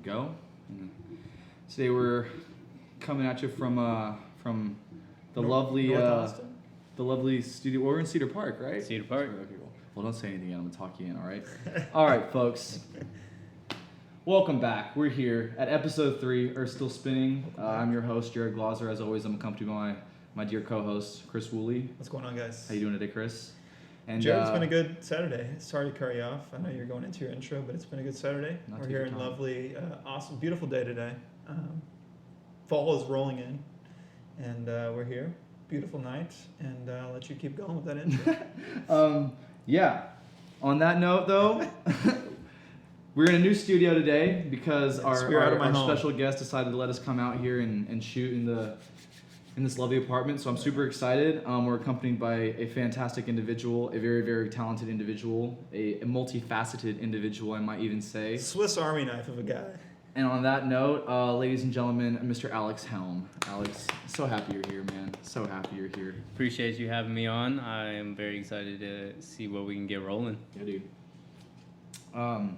go. Today we're coming at you from the lovely studio. We're in Cedar Park, right? Cedar Park. Okay, well, don't say anything yet. I'm gonna talk you in. All right. All right, folks. Welcome back. We're here at episode 3. Earth Still Spinning. I'm your host, Jared Glauser. As always, I'm accompanied by my dear co-host, Chris Woolley. What's going on, guys? How you doing today, Chris? And Jared, it's been a good Saturday. Sorry to carry you off. I know you're going into your intro, but it's been a good Saturday. We're here in lovely, awesome, beautiful day today. Fall is rolling in, and we're here. Beautiful night, and I'll let you keep going with that intro. Yeah. On that note, though, we're in a new studio today because our special guest decided to let us come out here and shoot in this lovely apartment. So I'm super excited. We're accompanied by a fantastic individual, a very, very talented individual, a multifaceted individual, I might even say. Swiss Army knife of a guy. And on that note, ladies and gentlemen, Mr. Alex Helm. Alex, so happy you're here, man. So happy you're here. Appreciate you having me on. I am very excited to see what we can get rolling. Yeah, dude. So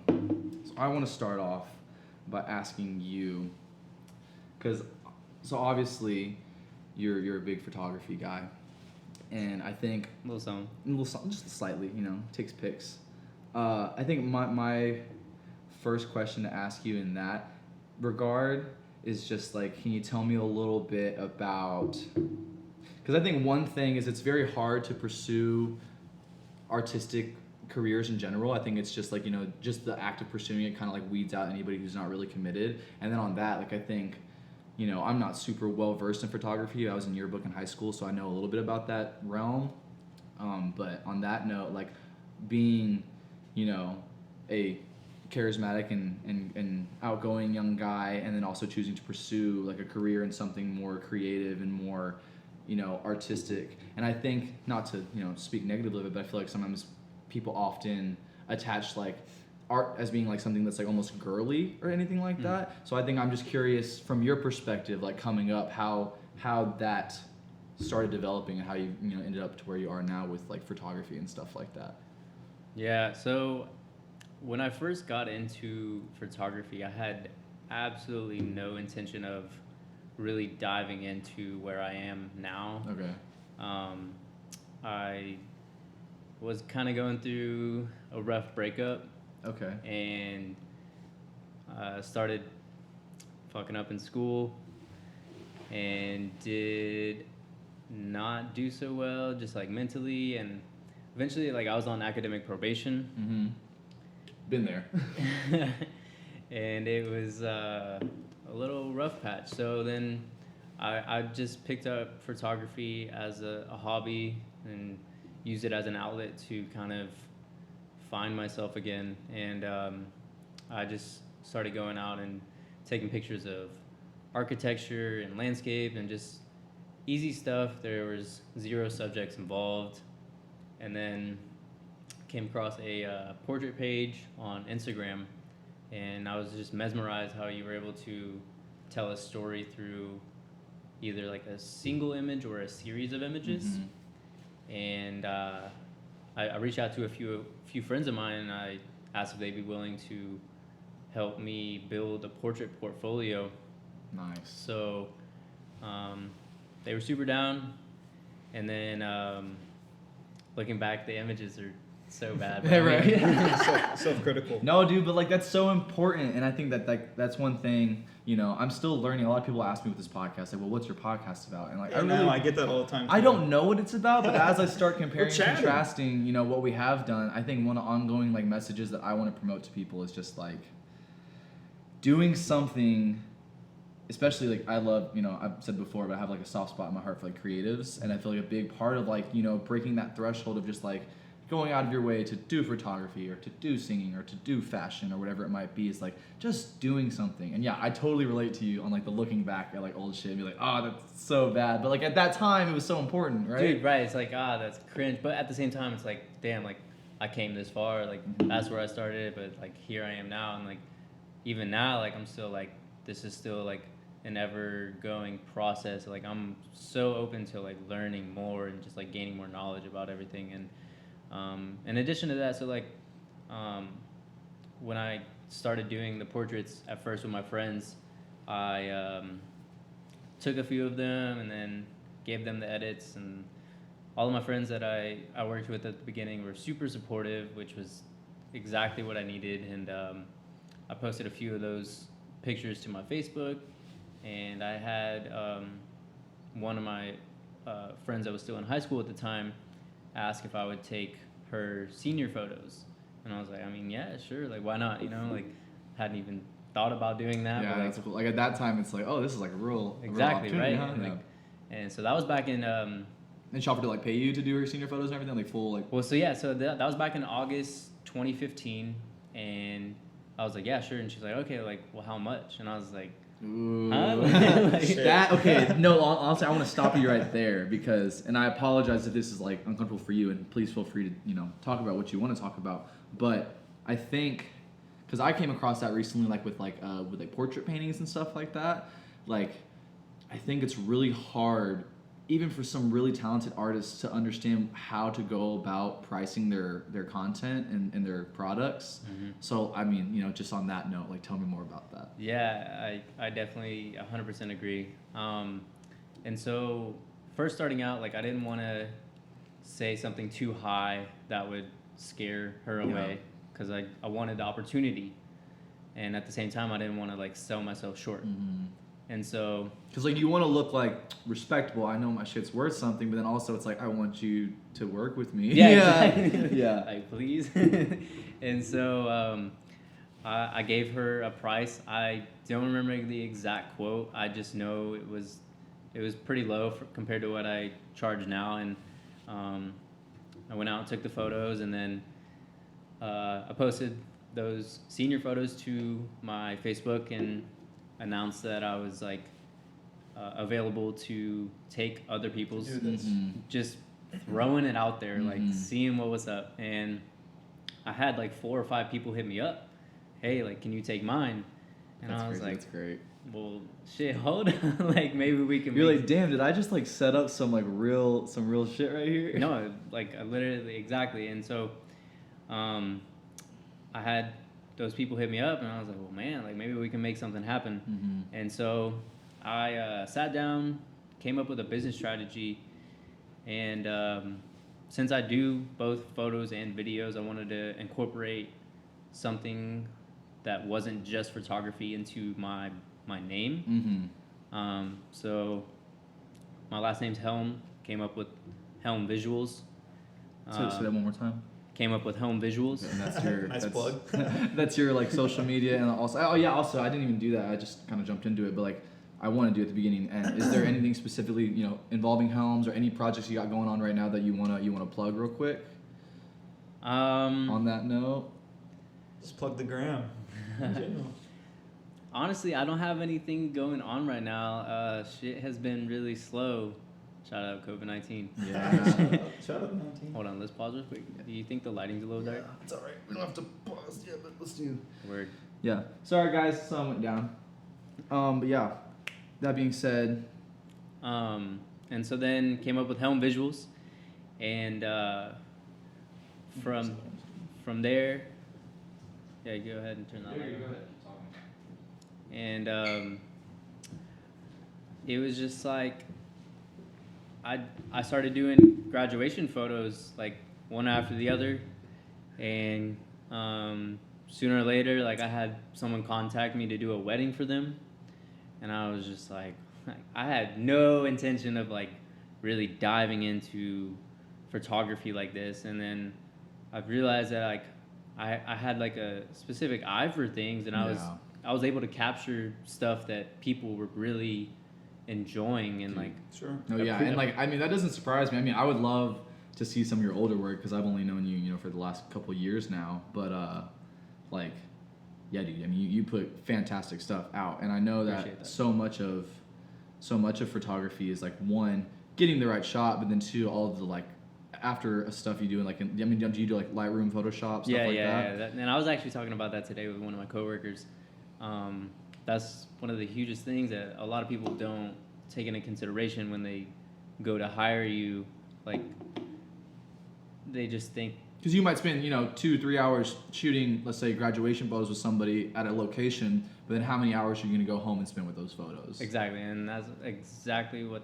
I want to start off by asking you, so obviously you're a big photography guy, and I think A little something, just slightly, takes pics. I think my first question to ask you in that regard is just like, can you tell me a little bit about, because I think one thing is it's very hard to pursue artistic careers in general. I think it's just like, just the act of pursuing it kind of like weeds out anybody who's not really committed. And then on that, like I think, I'm not super well versed in photography. I was in yearbook in high school, so I know a little bit about that realm. But on that note, like being, a charismatic and outgoing young guy, and then also choosing to pursue like a career in something more creative and more, artistic. And I think, not to, speak negatively of it, but I feel like sometimes people often attach like art as being like something that's like almost girly or anything like that. So I think I'm just curious from your perspective, like coming up, how that started developing and how you ended up to where you are now with like photography and stuff like that. Yeah, so when I first got into photography, I had absolutely no intention of really diving into where I am now. Okay. I was kind of going through a rough breakup. Okay. And started fucking up in school and did not do so well, just like mentally, and eventually like I was on academic probation. Mm-hmm. Been there. And it was a little rough patch. So then I just picked up photography as a hobby and used it as an outlet to kind of find myself again. And I just started going out and taking pictures of architecture and landscape and just easy stuff. There was 0 subjects involved. And then came across a portrait page on Instagram, and I was just mesmerized how you were able to tell a story through either like a single image or a series of images. Mm-hmm. And I reached out to a few friends of mine, and I asked if they'd be willing to help me build a portrait portfolio. Nice. So they were super down, and then looking back, the images are so bad. Right. Self-critical. No, dude, but like that's so important, and I think that like that's one thing. I'm still learning. A lot of people ask me with this podcast, like, "Well, what's your podcast about?" And like, I get that all the time. I don't know what it's about, but as I start comparing and contrasting, what we have done, I think one of the ongoing like messages that I want to promote to people is just like doing something. Especially like I love, I've said before, but I have like a soft spot in my heart for like creatives, and I feel like a big part of like breaking that threshold of just like going out of your way to do photography or to do singing or to do fashion or whatever it might be is like just doing something. And yeah, I totally relate to you on like the looking back at like old shit and be like, oh, that's so bad, but like at that time it was so important, right? Dude, right. It's like, that's cringe, but at the same time it's like, damn, like I came this far, like that's where I started, but like here I am now, and like even now, like I'm still like, this is still like an ever going process. Like I'm so open to like learning more and just like gaining more knowledge about everything. And in addition to that, so like when I started doing the portraits at first with my friends, I took a few of them and then gave them the edits, and all of my friends that I worked with at the beginning were super supportive, which was exactly what I needed. And I posted a few of those pictures to my Facebook, and I had one of my friends that was still in high school at the time ask if I would take her senior photos. And I was like, I mean, yeah, sure, like, why not, you know, like, hadn't even thought about doing that. Yeah, but, like, that's cool. Like at that time, it's like, oh, this is like a real exactly, real right? opportunity, huh? Like, and so that was back in And Shopper did like pay you to do her senior photos and everything, like full like. well, so yeah, so that was back in August 2015, and I was like, yeah, sure. And she's like, okay, like, well, how much? And I was like, Ooh. huh? Like, That okay? No, honestly, I want to stop you right there because, and I apologize if this is like uncomfortable for you, and please feel free to talk about what you want to talk about. But I think because I came across that recently, like with portrait paintings and stuff like that. Like, I think it's really hard, even for some really talented artists, to understand how to go about pricing their content and their products. mm-hmm. So I mean, just on that note, like, tell me more about that. Yeah, I definitely 100% agree. And so first starting out, like, I didn't want to say something too high that would scare her away, because I wanted the opportunity, and at the same time I didn't want to like sell myself short. Mm-hmm. And so because like you want to look like respectable. I know my shit's worth something, but then also it's like I want you to work with me. exactly. Yeah. Like, please. And so I gave her a price. I don't remember the exact quote. I just know it was pretty low compared to what I charge now. And I went out and took the photos, and then I posted those senior photos to my Facebook and announced that I was like available to take other people's, just throwing it out there, like seeing what was up. And I had like 4 or 5 people hit me up, hey, like, can you take mine? And That's I was crazy. like, That's great. well, shit, hold on. Like, maybe we can. You're like, damn, did I just like set up some real shit right here? No, like, I literally, exactly. And so I had those people hit me up, and I was like, well, man, like, maybe we can make something happen. Mm-hmm. And so I sat down, came up with a business strategy, and since I do both photos and videos, I wanted to incorporate something that wasn't just photography into my name. Mm-hmm. So my last name's Helm. Came up with Helm Visuals. Say that one more time. Came up with Helm Visuals. And that's your Nice plug. That's your like social media, and also also I didn't even do that. I just kind of jumped into it, but like I want to do it at the beginning. And is there anything specifically involving Helms or any projects you got going on right now that you wanna plug real quick? On that note, Just plug the gram. In general. Honestly, I don't have anything going on right now. Shit has been really slow. Shout out COVID-19. yeah. Shout out 19. Hold on, let's pause real quick. Do you think the lighting's a little dark? It's all right. We don't have to pause yet, but let's do. Word. Yeah. Sorry, guys. Sun went down. But yeah. That being said. And so then came up with Helm Visuals, and from there, yeah, go ahead and turn that light on. Go ahead. And it was just like I started doing graduation photos like one after the other, and sooner or later, like, I had someone contact me to do a wedding for them, and I was just like I had no intention of like really diving into photography like this, and then I've realized that like I had like a specific eye for things, and I was able to capture stuff that people were really enjoying, and like Sure. Oh yeah, and like I mean that doesn't surprise me. I mean I would love to see some of your older work because I've only known you for the last couple years now. But like, yeah, dude. I mean you put fantastic stuff out, and I know that so much of photography is like, one, getting the right shot, but then two, all of the like after stuff you do, and like do you do like Lightroom, Photoshop, stuff that? Yeah. And I was actually talking about that today with one of my coworkers. That's one of the hugest things that a lot of people don't take into consideration when they go to hire you. Like, they just think Because you might spend, 2-3 hours shooting, let's say, graduation photos with somebody at a location, but then how many hours are you going to go home and spend with those photos? Exactly, and that's exactly what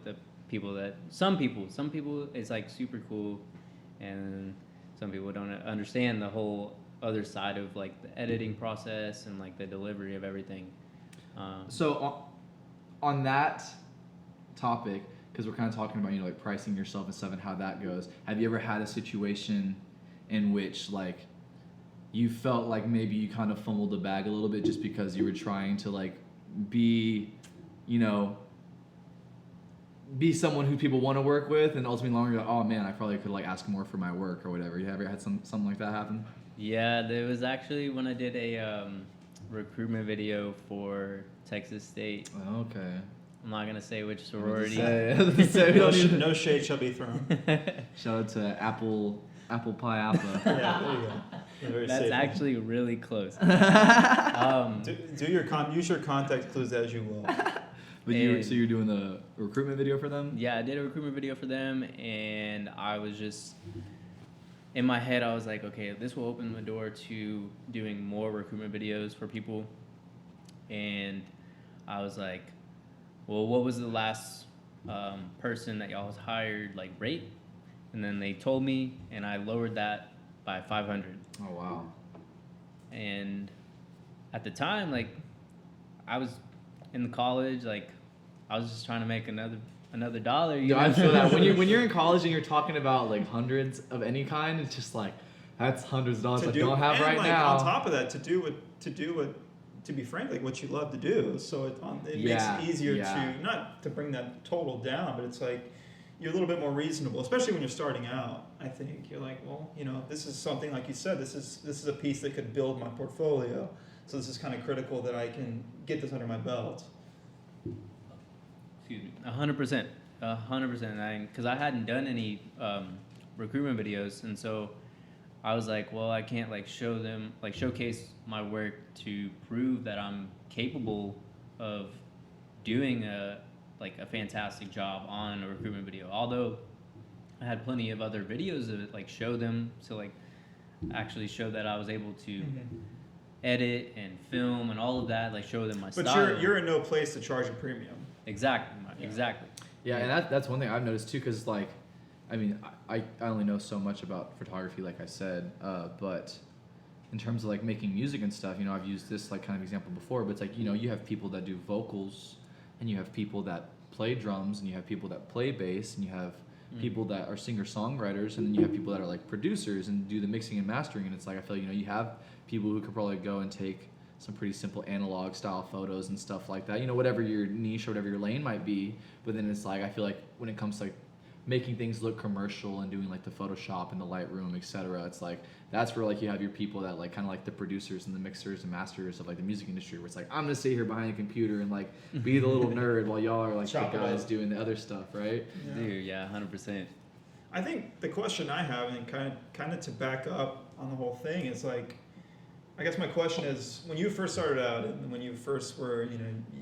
some people it's like super cool, and some people don't understand the whole other side of like the editing process and like the delivery of everything. So on that topic, because we're kind of talking about, like pricing yourself and stuff and how that goes, have you ever had a situation in which like you felt like maybe you kind of fumbled the bag a little bit just because you were trying to like be someone who people want to work with, and ultimately longer you're like, oh man, I probably could like ask more for my work or whatever? You ever had something like that happen? Yeah, there was actually when I did a recruitment video for Texas State. Okay. I'm not gonna say which sorority. No shade shall be thrown. Shout out to Apple Pie Appa. Yeah, there you go. Very That's safe. actually really close. Use your context clues as you will. But you're doing the recruitment video for them? Yeah, I did a recruitment video for them, and I was just in my head. I was like, okay, this will open the door to doing more recruitment videos for people. And I was like, well, what was the last person that y'all hired like rate? And then they told me, and I lowered that by 500. Oh wow. And at the time, like, I was in college, like, I was just trying to make another dollar. I feel that when you're in college and you're talking about like hundreds of any kind, it's just like that's hundreds of dollars I don't have right now. On top of that, to be frank, like what you love to do. So it makes it easier to not to bring that total down, but it's like you're a little bit more reasonable, especially when you're starting out. I think you're like, well, this is something like you said. This is a piece that could build my portfolio. So this is kind of critical that I can get this under my belt. Excuse me. 100%. 100%. Because I hadn't done any recruitment videos, and so I was like, well, I can't like showcase my work to prove that I'm capable of doing a fantastic job on a recruitment video. Although I had plenty of other videos that like show them to like actually show that I was able to edit and film and all of that, like show them my style. But you're in no place to charge a premium. Exactly. Exactly. Yeah, and that's one thing I've noticed too, because like, I mean, I only know so much about photography, like I said, but in terms of like making music and stuff, I've used this like kind of example before, but it's like, you have people that do vocals, and you have people that play drums, and you have people that play bass, and you have people that are singer-songwriters, and then you have people that are like producers and do the mixing and mastering, and it's like I feel you have people who could probably go and take some pretty simple analog style photos and stuff like that, whatever your niche or whatever your lane might be, but then it's like I feel like when it comes to like making things look commercial and doing like the Photoshop and the Lightroom, etc., it's like that's where like you have your people that like kind of like the producers and the mixers and masters of like the music industry, where it's like I'm gonna sit here behind a computer and like be the little nerd while y'all are like the guys doing the other stuff, right? Yeah. Dude, yeah, 100%. I think the question I have, and kind of to back up on the whole thing, is like, I guess my question is, when you first started out and when you first were, you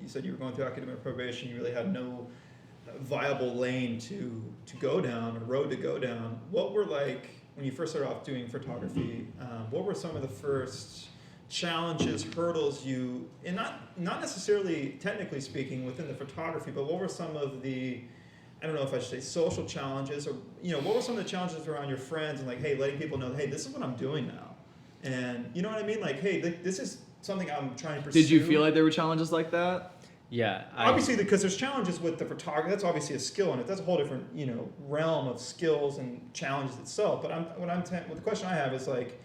said you were going through academic probation, you really had no viable lane to go down, or road to go down. What were like, when you first started off doing photography, what were some of the first challenges, hurdles and not necessarily technically speaking within the photography, but what were some of the, I don't know if I should say social challenges, or, what were some of the challenges around your friends and like, hey, letting people know, hey, this is what I'm doing now. And you know what I mean? Like, hey, this is something I'm trying to pursue. Did you feel like there were challenges like that? Yeah. Obviously, because there's challenges with the photography. That's obviously a skill in it. That's a whole different, realm of skills and challenges itself. But the question I have is like,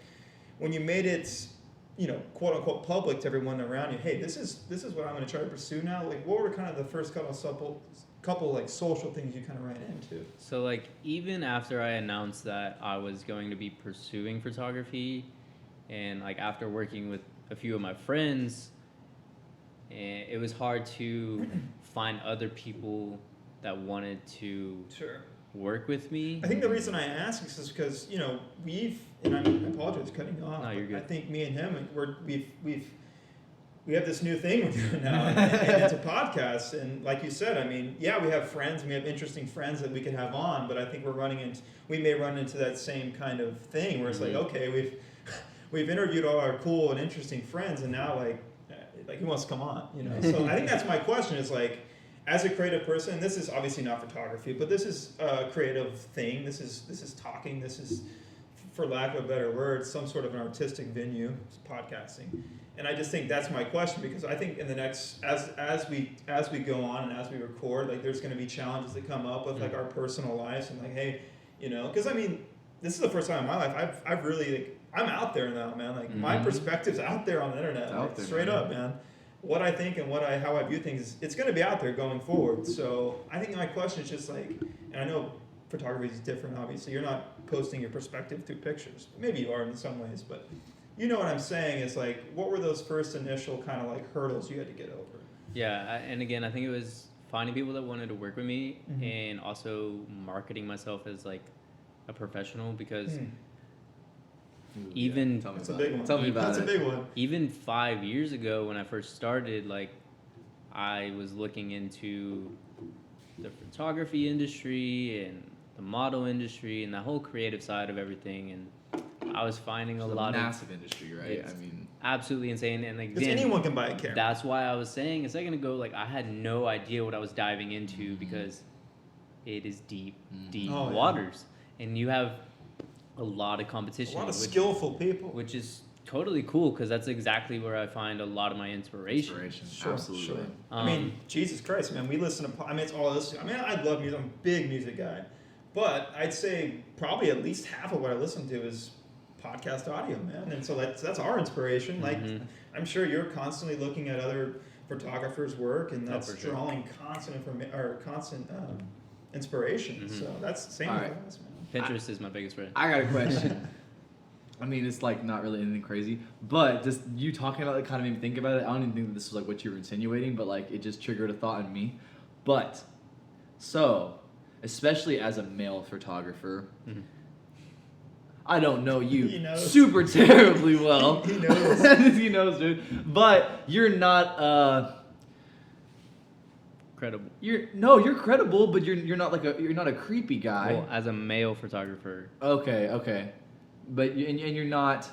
when you made it, quote unquote public to everyone around you, hey, this is what I'm going to try to pursue now. Like, what were kind of the first couple like social things you kind of ran into? So like even after I announced that I was going to be pursuing photography, and like after working with a few of my friends, it was hard to find other people that wanted to work with me. I think the reason I ask is because and I apologize cutting you off. No, you're good. I think me and him we've we have this new thing we're doing now, and it's a podcast. And like you said, I mean, yeah, we have friends, and we have interesting friends that we can have on, but I think we may run into that same kind of thing where it's like, okay, we've interviewed all our cool and interesting friends, and now like who wants to come on, you know? So I think that's my question is like, as a creative person, this is obviously not photography, but this is a creative thing. This is talking. This is, for lack of a better word, some sort of an artistic venue, podcasting. And I just think that's my question, because I think in the next, as we go on and as we record, like there's going to be challenges that come up with like our personal lives and like, hey, you know, because I mean, this is the first time in my life I've really like, I'm out there now, man. Like my perspective's out there on the internet, like, there, straight up, man. What I think and how I view things, it's going to be out there going forward. So I think my question is just like, and I know photography is different, obviously. You're not posting your perspective through pictures. Maybe you are in some ways, but you know what I'm saying is like, what were those first initial kind of like hurdles you had to get over? Yeah, and again, I think it was finding people that wanted to work with me and also marketing myself as like a professional, because even that's a big one. Tell me about That's a big one. Even 5 years ago when I first started, like I was looking into the photography industry and the model industry and the whole creative side of everything, and I was finding a lot massive industry, right? I mean, absolutely insane. And like, anyone can buy a camera. That's why I was saying a second ago, like I had no idea what I was diving into, because it is deep waters, and you have a lot of competition, a lot of skillful people, which is totally cool, because that's exactly where I find a lot of my inspiration. Sure, absolutely. Sure. I mean, Jesus Christ, man, we listen to. I mean, it's all this. I mean, I love music. I'm a big music guy, but I'd say probably at least half of what I listen to is podcast audio, man. And so that's our inspiration. Like, I'm sure you're constantly looking at other photographers' work, and that's drawing constant inspiration. So that's the same with us, man. Pinterest is my biggest friend. I got a question. I mean, it's like not really anything crazy, but just you talking about it kind of made me think about it. I don't even think that this was like what you were insinuating, but like it just triggered a thought in me. But so, especially as a male photographer, I don't know you super terribly well. He knows. He knows, dude. But you're not credible. You're credible, but you're not like you're not a creepy guy. Well, as a male photographer. Okay. But you're not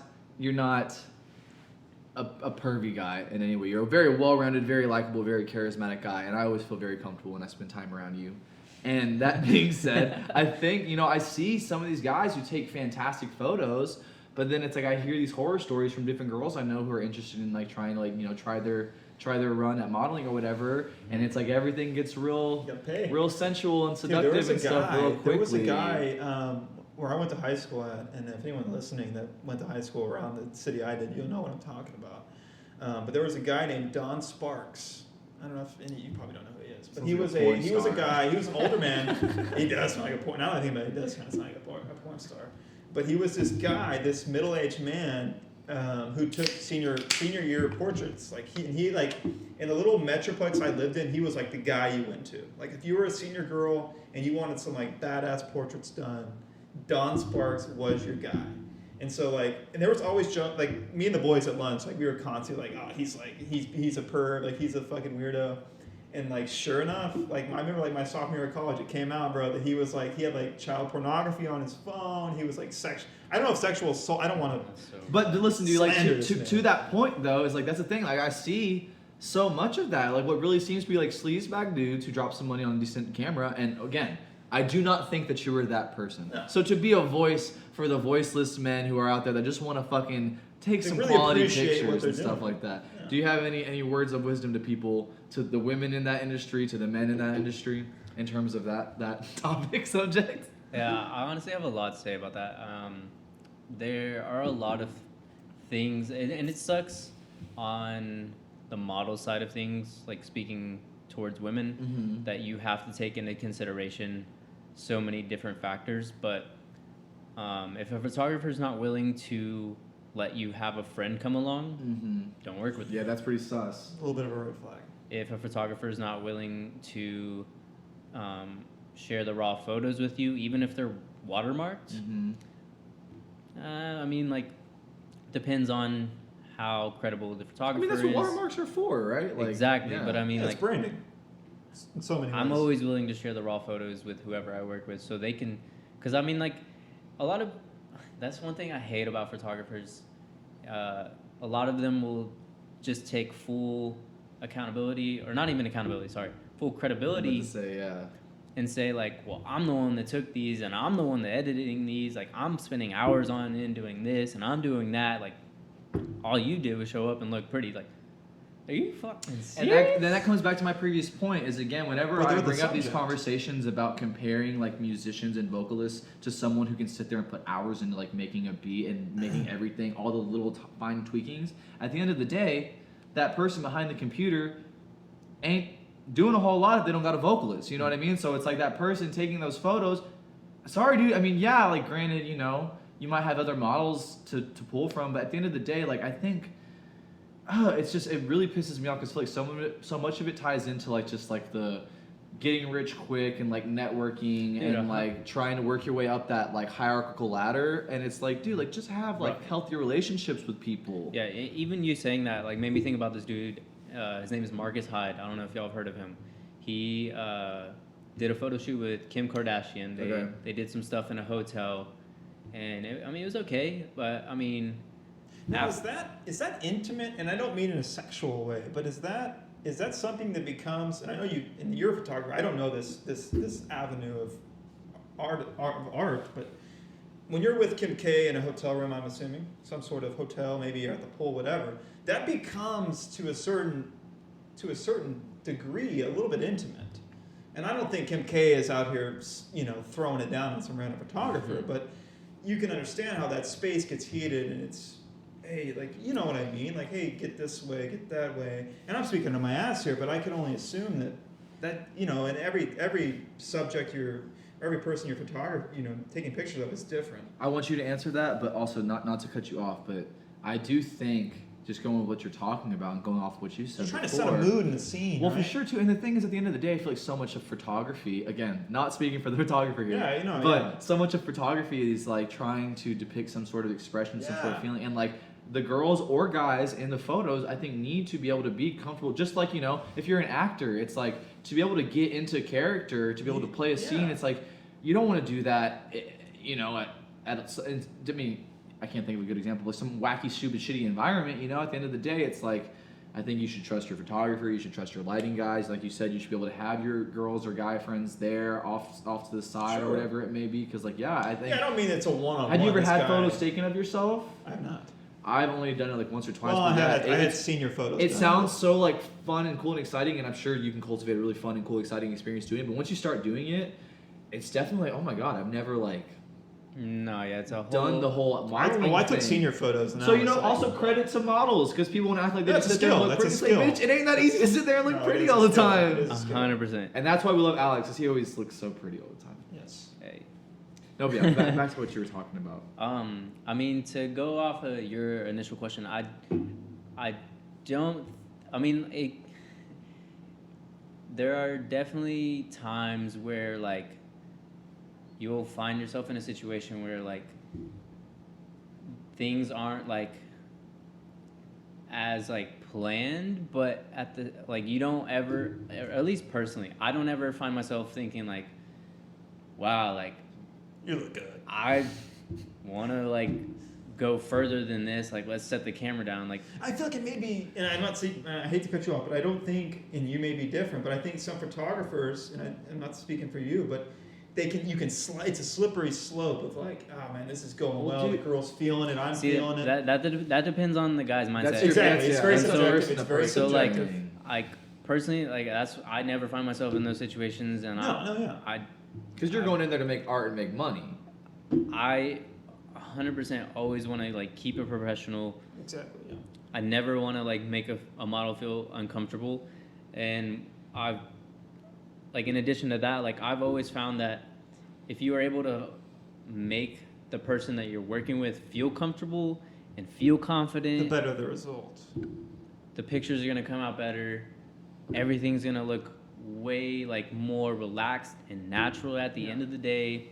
a pervy guy in any way. You're a very well-rounded, very likable, very charismatic guy, and I always feel very comfortable when I spend time around you. And that being said, I think, I see some of these guys who take fantastic photos, but then it's like I hear these horror stories from different girls I know who are interested in like trying to like, try their run at modeling or whatever, and it's like everything gets real sensual and seductive and stuff real quickly. There was a guy where I went to high school at, and if anyone listening that went to high school around the city I did, you'll know what I'm talking about. But there was a guy named Don Sparks. I don't know if you probably don't know who he is, but he was a guy. He was an older man. He does sound like a porn. Now that I think about it, he does kind of sound like a porn star. But he was this guy, this middle-aged man, who took senior year portraits. Like he like in the little metroplex I lived in, he was like the guy you went to. Like if you were a senior girl and you wanted some like badass portraits done, Don Sparks was your guy. And so and there was always like me and the boys at lunch, like we were constantly like, oh, he's a perv, like he's a fucking weirdo. And like sure enough, like I remember like my sophomore year of college, it came out, bro, that he had like child pornography on his phone. He was like I don't know if sexual assault. I don't want to. But listen, dude, like to that point though, is like that's the thing. Like I see so much of that. Like what really seems to be like sleazebag dudes who drop some money on a decent camera. And again, I do not think that you were that person. No. So to be a voice for the voiceless men who are out there that just want to fucking take some really quality pictures and stuff like that. Yeah. Do you have any words of wisdom to people, to the women in that industry, to the men in that industry, in terms of that topic subject? Yeah, I honestly have a lot to say about that. There are a lot of things, and it sucks on the model side of things, like speaking towards women, that you have to take into consideration so many different factors. But if a photographer is not willing to let you have a friend come along, don't work with them. Yeah, that's pretty sus. A little bit of a red flag. If a photographer is not willing to share the raw photos with you, even if they're watermarked, I mean, like, depends on how credible the I photographer mean, is. that's what watermarks are for, right? Like, Exactly, yeah. but I mean, it's like, branding. In so many ways. I'm always willing to share the raw photos with whoever I work with, so they can, because I mean, like, a lot of, that's one thing I hate about photographers. A lot of them will just take full accountability, or not even accountability, sorry, full credibility. To say, yeah. And say like, well, I'm the one that took these, and I'm the one that editing these. Like, I'm spending hours on end doing this, and I'm doing that. Like, all you did was show up and look pretty. Like, are you fucking serious? And then that comes back to my previous point. Is again, whenever I bring up these conversations about comparing like musicians and vocalists to someone who can sit there and put hours into like making a beat and making everything, all the little fine tweakings. At the end of the day, that person behind the computer ain't doing a whole lot if they don't got a vocalist, you know what I mean? So it's like that person taking those photos. Sorry, dude. I mean, yeah, like granted, you know, you might have other models to pull from, but at the end of the day, like I think it's just, it really pisses me off because I feel like so much of it ties into like just like the getting rich quick and like networking and like trying to work your way up that like hierarchical ladder. And it's like, dude, like just have like healthier relationships with people. Yeah, even you saying that like made me think about this dude. His name is Marcus Hyde. I don't know if y'all have heard of him. He did a photo shoot with Kim Kardashian. They did some stuff in a hotel, and it was okay. But I mean, now is that intimate? And I don't mean in a sexual way, but is that something that becomes? And I know you're a photographer. I don't know this avenue of art, but when you're with Kim K in a hotel room, I'm assuming some sort of hotel, maybe you're at the pool, whatever. That becomes to a certain degree a little bit intimate. And I don't think Kim K is out here, you know, throwing it down on some random photographer, but you can understand how that space gets heated and it's, hey, like, you know what I mean? Like, hey, get this way, get that way. And I'm speaking to my ass here, but I can only assume that you know, in every subject every person you're taking pictures of is different. I want you to answer that, but also not to cut you off, but I do think, just going with what you're talking about and going off what you said You're trying before, to set a mood in the scene. Well, right? for sure too. And the thing is, at the end of the day, I feel like so much of photography, again, not speaking for the photographer here, yeah, you know, but so much of photography is like trying to depict some sort of expression, some sort of feeling, and like the girls or guys in the photos, I think, need to be able to be comfortable. Just like, you know, if you're an actor, it's like to be able to get into character, to be able to play a scene. It's like you don't want to do that, you know, I mean, I can't think of a good example, but some wacky, stupid, shitty environment, you know. At the end of the day, it's like, I think you should trust your photographer, you should trust your lighting guys. Like you said, you should be able to have your girls or guy friends there off to the side or whatever it may be. Because, like, I think... Yeah, I don't mean it's a one-on-one. Have you ever had photos taken of yourself? I have not. I've only done it like once or twice. Well, I had senior photos. It sounds so like fun and cool and exciting, and I'm sure you can cultivate a really fun and cool, exciting experience doing it. But once you start doing it, it's definitely like, oh my god, I've never like... No, yeah, it's a whole... done the whole modeling I took thing. Senior photos. So, you know, also credit to models, because people want to act like they That's sit there and look pretty. That's a skill. Like, bitch, it ain't that easy to sit there and look pretty all the time. 100%. And that's why we love Alex, because he always looks so pretty all the time. Yes. Hey. No, but yeah, back to what you were talking about. I mean, to go off of your initial question, I don't... I mean, there are definitely times where, like, you'll find yourself in a situation where, like, things aren't, like, as, like, planned, but at the, like, you don't ever, at least personally, I don't ever find myself thinking, like, wow, like, you look good. I want to, like, go further than this. Like, let's set the camera down. Like, I feel like it may be, and I'm not saying, I hate to cut you off, but I don't think, and you may be different, but I think some photographers, and I'm not speaking for you, but it's a slippery slope of like, oh man, this is going well. The girl's feeling it, I'm feeling it. That depends on the guy's mindset. That's exactly. It's very subjective. It's very so subjective. like personally, like I never find myself in those situations, and because you're going in there to make art and make money. I 100% always want to like keep it professional. Exactly. Yeah. I never want to like make a model feel uncomfortable, and I've like in addition to that, like I've always found that if you are able to make the person that you're working with feel comfortable and feel confident, the better the result. The pictures are gonna come out better. Everything's gonna look way like more relaxed and natural at the end of the day.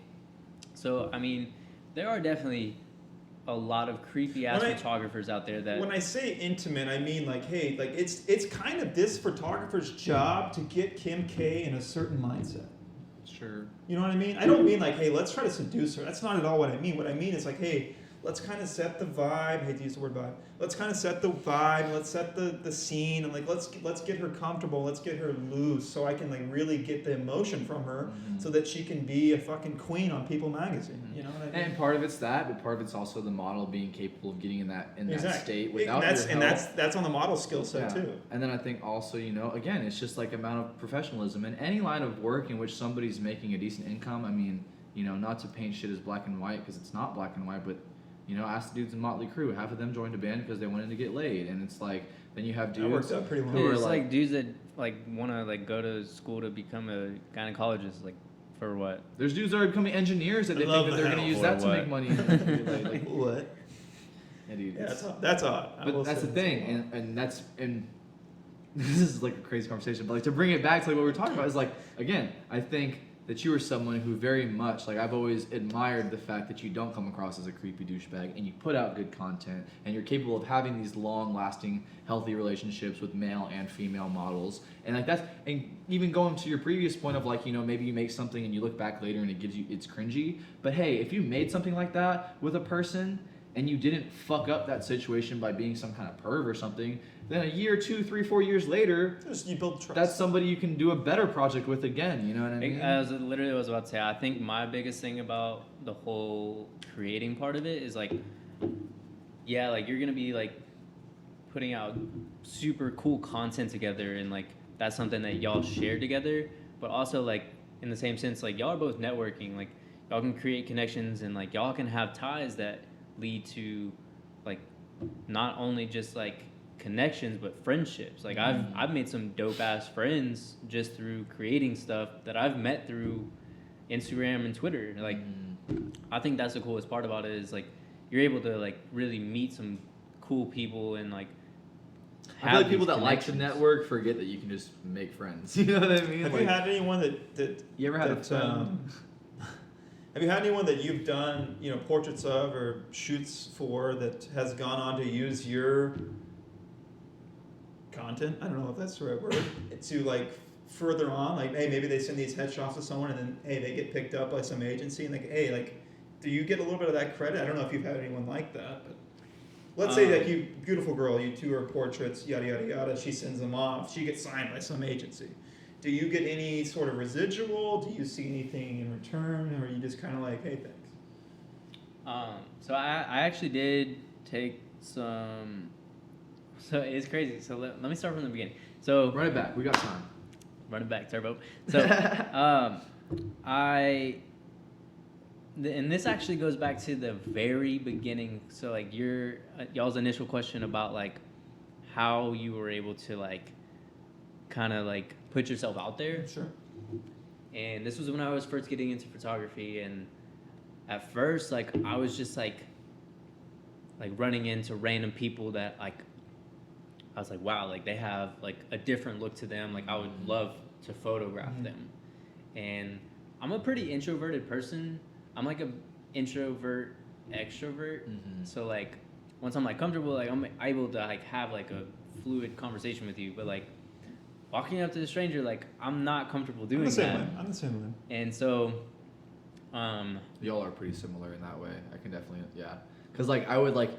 So I mean, there are definitely a lot of creepy ass photographers out there that. When I say intimate, I mean like, hey, like it's kind of this photographer's job to get Kim K in a certain mindset. Sure. You know what I mean? I don't mean like, hey, let's try to seduce her. That's not at all what I mean. What I mean is like, hey, let's kind of set the vibe. I hate to use the word vibe. Let's kind of set the vibe. Let's set the scene, and like let's get her comfortable. Let's get her loose, so I can like really get the emotion from her, so that she can be a fucking queen on People magazine. You know what I mean? And part of it's that, but part of it's also the model being capable of getting in that state without and that's on the model skill set too. And then I think also, you know, again, it's just like amount of professionalism in any line of work in which somebody's making a decent income. I mean, you know, not to paint shit as black and white because it's not black and white, but you know, ask the dudes in Motley Crue. Half of them joined a band because they wanted to get laid, and it's like then you have dudes that works out pretty well. Who are like dudes that like want to like go to school to become a gynecologist, like for what? There's dudes that are becoming engineers that they think that they're going to use that to make money. Like, what? Yeah, dude. Yeah, that's odd. But that's the thing, and this is like a crazy conversation. But like to bring it back to like what we were talking about is like again, I think that you are someone who very much, like I've always admired the fact that you don't come across as a creepy douchebag and you put out good content and you're capable of having these long-lasting, healthy relationships with male and female models. And like that's, and even going to your previous point of like, you know, maybe you make something and you look back later and it's cringy. But hey, if you made something like that with a person and you didn't fuck up that situation by being some kind of perv or something, then a year, 2, 3, 4 years later, you build trust. That's somebody you can do a better project with again. You know what I mean? I was about to say, I think my biggest thing about the whole creating part of it is like, yeah, like you're gonna be like putting out super cool content together, and like that's something that y'all share together. But also like in the same sense, like y'all are both networking. Like y'all can create connections, and like y'all can have ties that lead to like not only just like connections but friendships. Like I've made some dope ass friends just through creating stuff that I've met through Instagram and Twitter. Like I think that's the coolest part about it is like you're able to like really meet some cool people and like I feel like people that like to network forget that you can just make friends. You know what I mean? Have like, you had anyone that you ever had a friend? Have you had anyone that you've done, you know, portraits of or shoots for that has gone on to use your content? I don't know if that's the right word. To like further on, like, hey, maybe they send these headshots to someone and then, hey, they get picked up by some agency and like, hey, like, do you get a little bit of that credit? I don't know if you've had anyone like that, but let's say that you, beautiful girl, you do her portraits, yada, yada, yada, she sends them off, she gets signed by some agency. Do you get any sort of residual? Do you see anything in return? Or are you just kind of like, hey, thanks? So I actually did take some. So it's crazy. So let me start from the beginning. So run it back. We got time. Run it back, Turbo. So and this actually goes back to the very beginning. So like y'all's initial question about like how you were able to like kind of like put yourself out there. Sure. And this was when I was first getting into photography, and at first like I was just like running into random people that like I was like, wow, like they have like a different look to them. Like I would love to photograph them. And I'm a pretty introverted person. I'm like a introvert extrovert. So like once I'm like comfortable, like I'm able to like have like a fluid conversation with you. But like walking up to a stranger, like I'm not comfortable doing that. I'm the same way. And so, y'all are pretty similar in that way. I can definitely, yeah. Cause like I would like,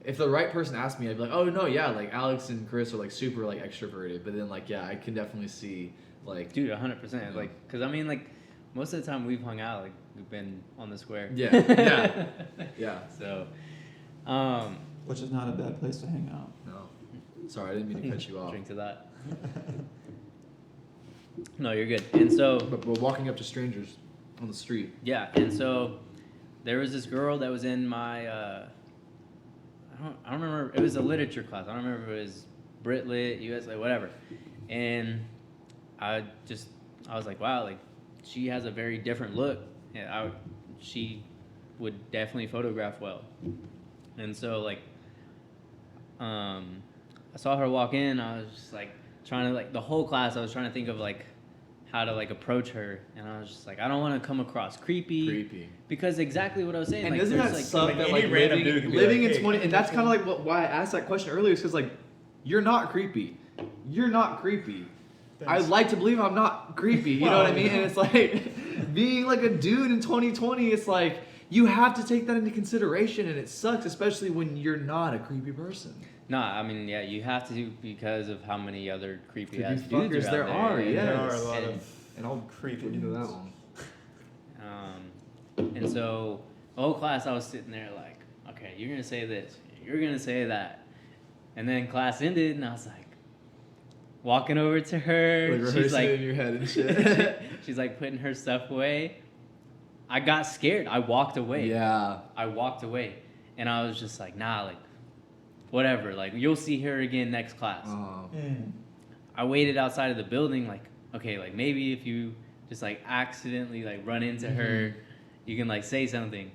if the right person asked me, I'd be like, oh no, yeah, like Alex and Chris are like super like extroverted. But then like, yeah, I can definitely see like, dude, 100%. Like, cause I mean, like most of the time we've hung out, like we've been on the square. Yeah. Yeah. So, which is not a bad place to hang out. No, sorry, I didn't mean to cut you off. Drink to that. No, you're good. And so, but we're walking up to strangers on the street. Yeah, and so there was this girl that was in my I don't remember, it was a literature class. I don't remember if it was Brit Lit, US Lit, whatever. And I was like, wow, like she has a very different look. And she would definitely photograph well. And so like I saw her walk in, I was just like trying to like the whole class I was trying to think of like how to like approach her, and I was just like, I don't want to come across creepy. Because exactly what I was saying. And like, doesn't that like, suck that like random dude can be living like, in hey, 20, and that's kind of like why I asked that question earlier, is because like you're not creepy. You're not creepy. Thanks. I'd like to believe I'm not creepy. You know what I mean? And it's like being like a dude in 2020. It's like you have to take that into consideration, and it sucks, especially when you're not a creepy person. No, I mean, yeah, you have to because of how many other creepy ass fuckers dudes there are. And There Yes. are a lot and, of And I'll creepy into that dudes. one. And so the whole class, I was sitting there like, okay, you're gonna say this, you're gonna say that, and then class ended, and I was like, walking over to her, Like she's like, in your head and shit. she's like putting her stuff away. I got scared. I walked away. Yeah. I walked away, and I was just like, nah, like, whatever. Like, you'll see her again next class. I waited outside of the building, like, okay, like maybe if you just like accidentally like run into her, you can like say something.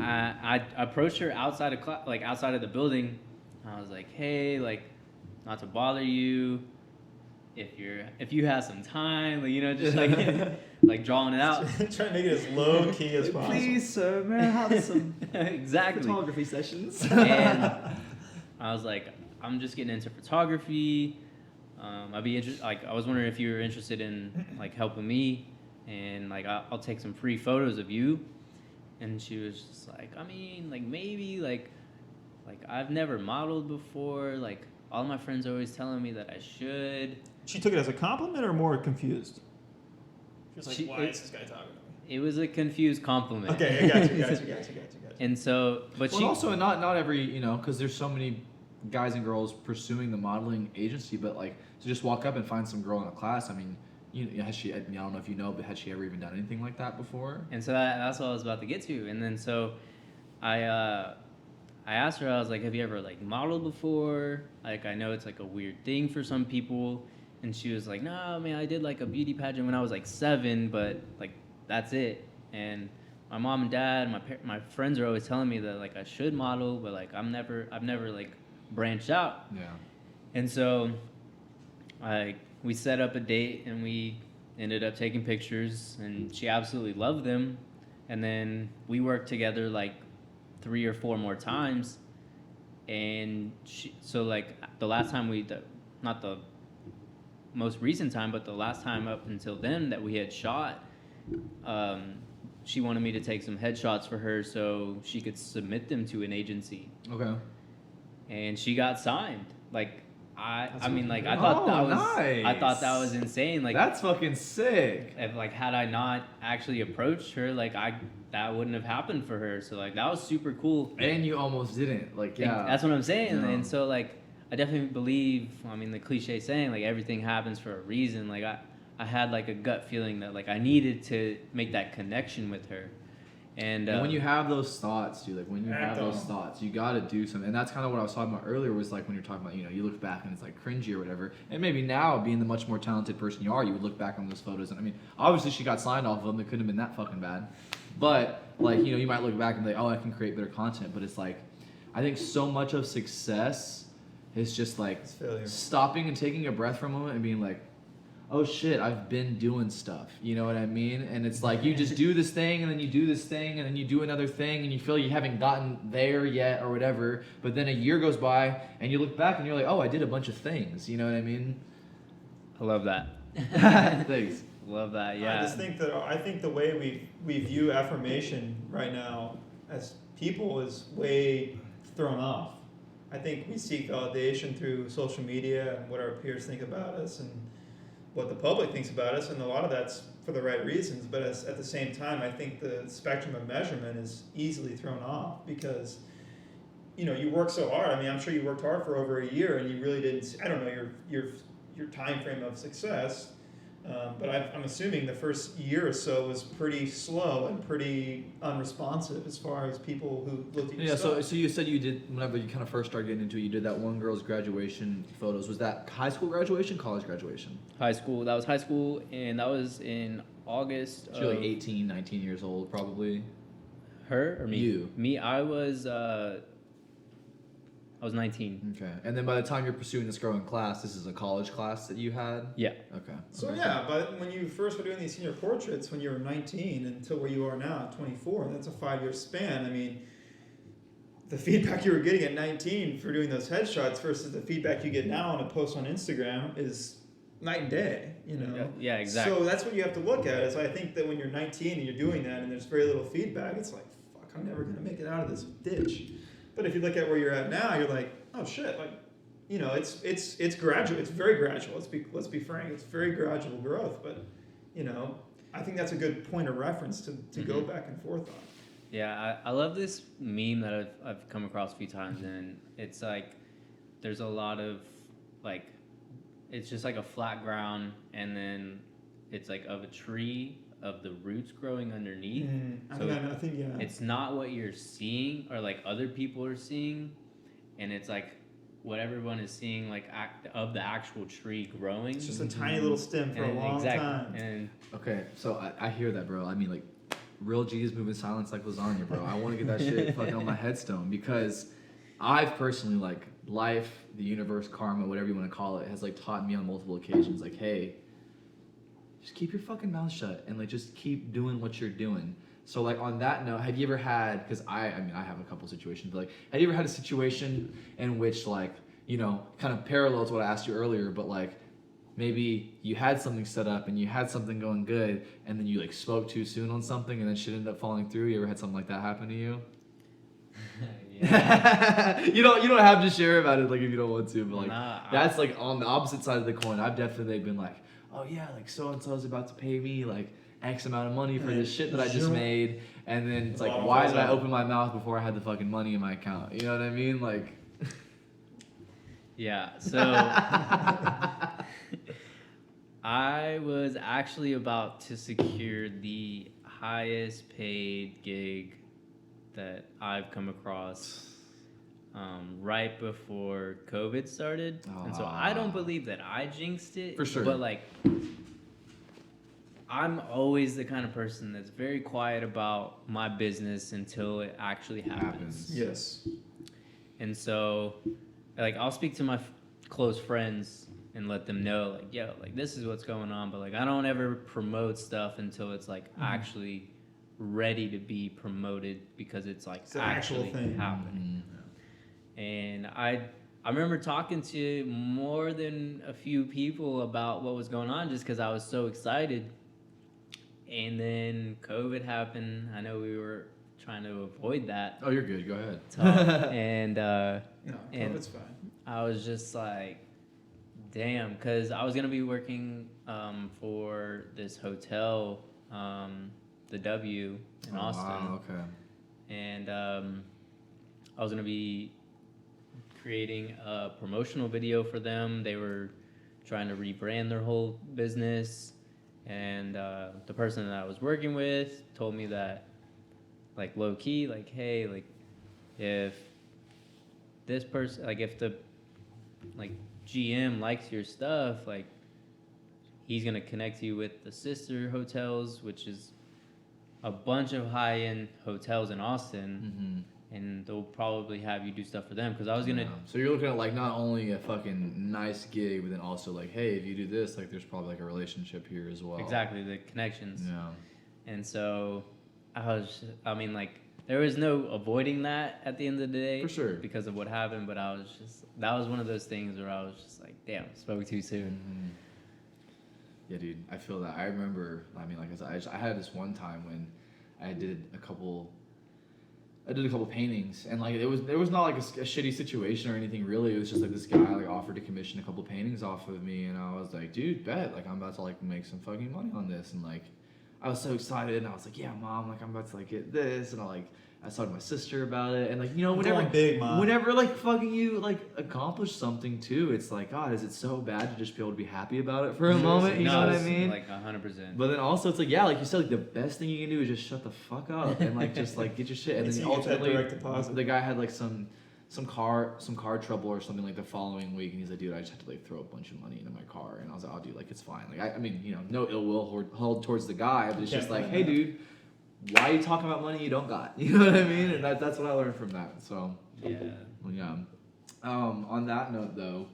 I approached her outside of outside of the building. I was like, hey, like, not to bother you, if you have some time, like, you know, just like like drawing it out. Trying to make it as low key as possible. Please, sir, may I have some Exactly. photography sessions? And I was like, I'm just getting into photography. I'd be interested. Like, I was wondering if you were interested in like helping me, and like I'll take some free photos of you. And she was just like, I mean, like maybe like I've never modeled before. Like all my friends are always telling me that I should. She took it as a compliment or more confused? She was like, She- why is this guy talking to me? It was a confused compliment. Okay, I got you. And so, but Well, she also not every, you know, because there's so many guys and girls pursuing the modeling agency, but like to just walk up and find some girl in a class. I mean, has she? I don't know if you know, but had she ever even done anything like that before? And so that's what I was about to get to. And then so I asked her, I was like, have you ever like modeled before? Like, I know it's like a weird thing for some people. And she was like, no, man, I did like a beauty pageant when I was like 7, but like that's it. And my mom and dad, my friends are always telling me that like I should model, but like I've never like branched out. Yeah. And so we set up a date, and we ended up taking pictures, and she absolutely loved them. And then we worked together like 3 or 4 more times. And so like the last time not the most recent time, but the last time up until then that we had shot, she wanted me to take some headshots for her so she could submit them to an agency. Okay. And she got signed. Like, I thought that was insane. Like, that's fucking sick. if like had I not actually approached her, like that wouldn't have happened for her. So like that was super cool. And you almost didn't. Like, yeah. That's what I'm saying. Yeah. And so like I definitely believe. I mean, the cliche saying like everything happens for a reason. Like I had like a gut feeling that like I needed to make that connection with her. And when you have those thoughts, dude, like when you have those on. thoughts, you got to do something. And that's kind of what I was talking about earlier, was like when you're talking about, you know, you look back and it's like cringy or whatever. And maybe now, being the much more talented person you are, you would look back on those photos. And I mean, obviously she got signed off of them. It couldn't have been that fucking bad. But like, you know, you might look back and be like, oh, I can create better content. But it's like, I think so much of success is just like stopping and taking a breath for a moment and being like, oh shit, I've been doing stuff. You know what I mean? And it's like you just do this thing, and then you do this thing, and then you do another thing, and you feel you haven't gotten there yet or whatever. But then a year goes by, and you look back and you're like, oh, I did a bunch of things. You know what I mean? I love that. Thanks. Love that. Yeah. I think the way we view affirmation right now as people is way thrown off. I think we seek validation through social media and what our peers think about us and what the public thinks about us, and a lot of that's for the right reasons, but at the same time, I think the spectrum of measurement is easily thrown off because, you know, you work so hard. I mean, I'm sure you worked hard for over a year, and you really didn't. I don't know your time frame of success, but I'm assuming the first year or so was pretty slow and pretty unresponsive as far as people who looked at your stuff. So you said you did, whenever you kind of first started getting into it, you did that one girl's graduation photos. Was that high school graduation, college graduation? High school. That was high school, and that was in August. She was like 18, 19 years old, probably. Her or me? You. Me. I was I was 19. Okay. And then by the time you're pursuing this girl in class, this is a college class that you had? Yeah. Okay. So okay. yeah, but when you first were doing these senior portraits, when you were 19 until where you are now at 24, that's a 5-year span. I mean, the feedback you were getting at 19 for doing those headshots versus the feedback you get now on a post on Instagram is night and day, you know? Yeah, exactly. So that's what you have to look at. Is I think that when you're 19 and you're doing that and there's very little feedback, it's like, fuck, I'm never gonna make it out of this ditch. But if you look at where you're at now, you're like, oh shit, like, you know, it's gradual. It's very gradual. Let's be frank. It's very gradual growth. But, you know, I think that's a good point of reference to go back and forth on. Yeah, I love this meme that I've come across a few times, and it's like there's a lot of like it's just like a flat ground, and then it's like of a tree of the roots growing underneath. So I think yeah. It's not what you're seeing or like other people are seeing, and it's like what everyone is seeing like of the actual tree growing. It's just a tiny little stem for a long time. And okay, so I hear that, bro. I mean, like, real G's moving silence like lasagna, bro. I want to get that shit fucking on my headstone because I've personally, like, life, the universe, karma, whatever you want to call it, has, like, taught me on multiple occasions, like, hey, just keep your fucking mouth shut and, like, just keep doing what you're doing. So, like, on that note, have you ever had, because I mean, I have a couple situations, but, like, have you ever had a situation in which, like, you know, kind of parallel to what I asked you earlier, but, like, maybe you had something set up and you had something going good and then you like spoke too soon on something and then shit ended up falling through? You ever had something like that happen to you? Yeah. you don't have to share about it like if you don't want to, but like Nah, that's like on the opposite side of the coin. I've definitely been like, oh yeah, like so and so is about to pay me like X amount of money for this shit that I just made, and then it's like, why did I open my mouth before I had the fucking money in my account? You know what I mean? Like yeah, so I was actually about to secure the highest paid gig that I've come across right before COVID started. And so I don't believe that I jinxed it. For sure. But like, I'm always the kind of person that's very quiet about my business until it actually happens. Yes. And so, like, I'll speak to my close friends and let them know, like, yo, like, this is what's going on. But, like, I don't ever promote stuff until it's, like, actually ready to be promoted because it's, like, actually happening. And I remember talking to more than a few people about what was going on just because I was so excited. And then COVID happened. I know we were trying to avoid that. oh, you're good. Go ahead. And No, COVID's fine. I was just like, damn, because I was going to be working for this hotel, the W in Austin. Wow, okay. And I was going to be creating a promotional video for them. They were trying to rebrand their whole business. And the person that I was working with told me that, like, low key, like, hey, like, if this person, like, if the, like, GM likes your stuff, like, he's going to connect you with the sister hotels, which is a bunch of high-end hotels in Austin, and they'll probably have you do stuff for them, because I was going to... So you're looking at, like, not only a fucking nice gig, but then also, like, hey, if you do this, like, there's probably, like, a relationship here as well. Exactly, the connections. Yeah. And so I mean, like, there was no avoiding that at the end of the day. For sure. Because of what happened, but that was one of those things where I was just like, damn, spoke too soon. Yeah, dude, I feel that. I remember, I mean, like, I had this one time when I did a couple paintings, and, like, there was not, like, a shitty situation or anything, really. It was just, like, this guy, like, offered to commission a couple paintings off of me, and I was like, dude, bet, like, I'm about to, like, make some fucking money on this, and, like, I was so excited, and I was like, yeah, Mom, like, I'm about to, like, get this, and I told my sister about it, and, like, you know, whenever like fucking you like accomplish something too, it's like, God, is it so bad to just be able to be happy about it for a moment? You know what I mean? Like 100%. But then also it's like, yeah, like you said, like the best thing you can do is just shut the fuck up and like just like get your shit. And then ultimately, the guy had like some car trouble or something like the following week, and he's like, dude, I just had to like throw a bunch of money into my car, and I was like, oh, dude, like it's fine. Like I mean, you know, no ill will held towards the guy, but it's just like, hey, dude, why are you talking about money you don't got? You know what I mean? And that's what I learned from that. So yeah. Well, yeah. On that note, though,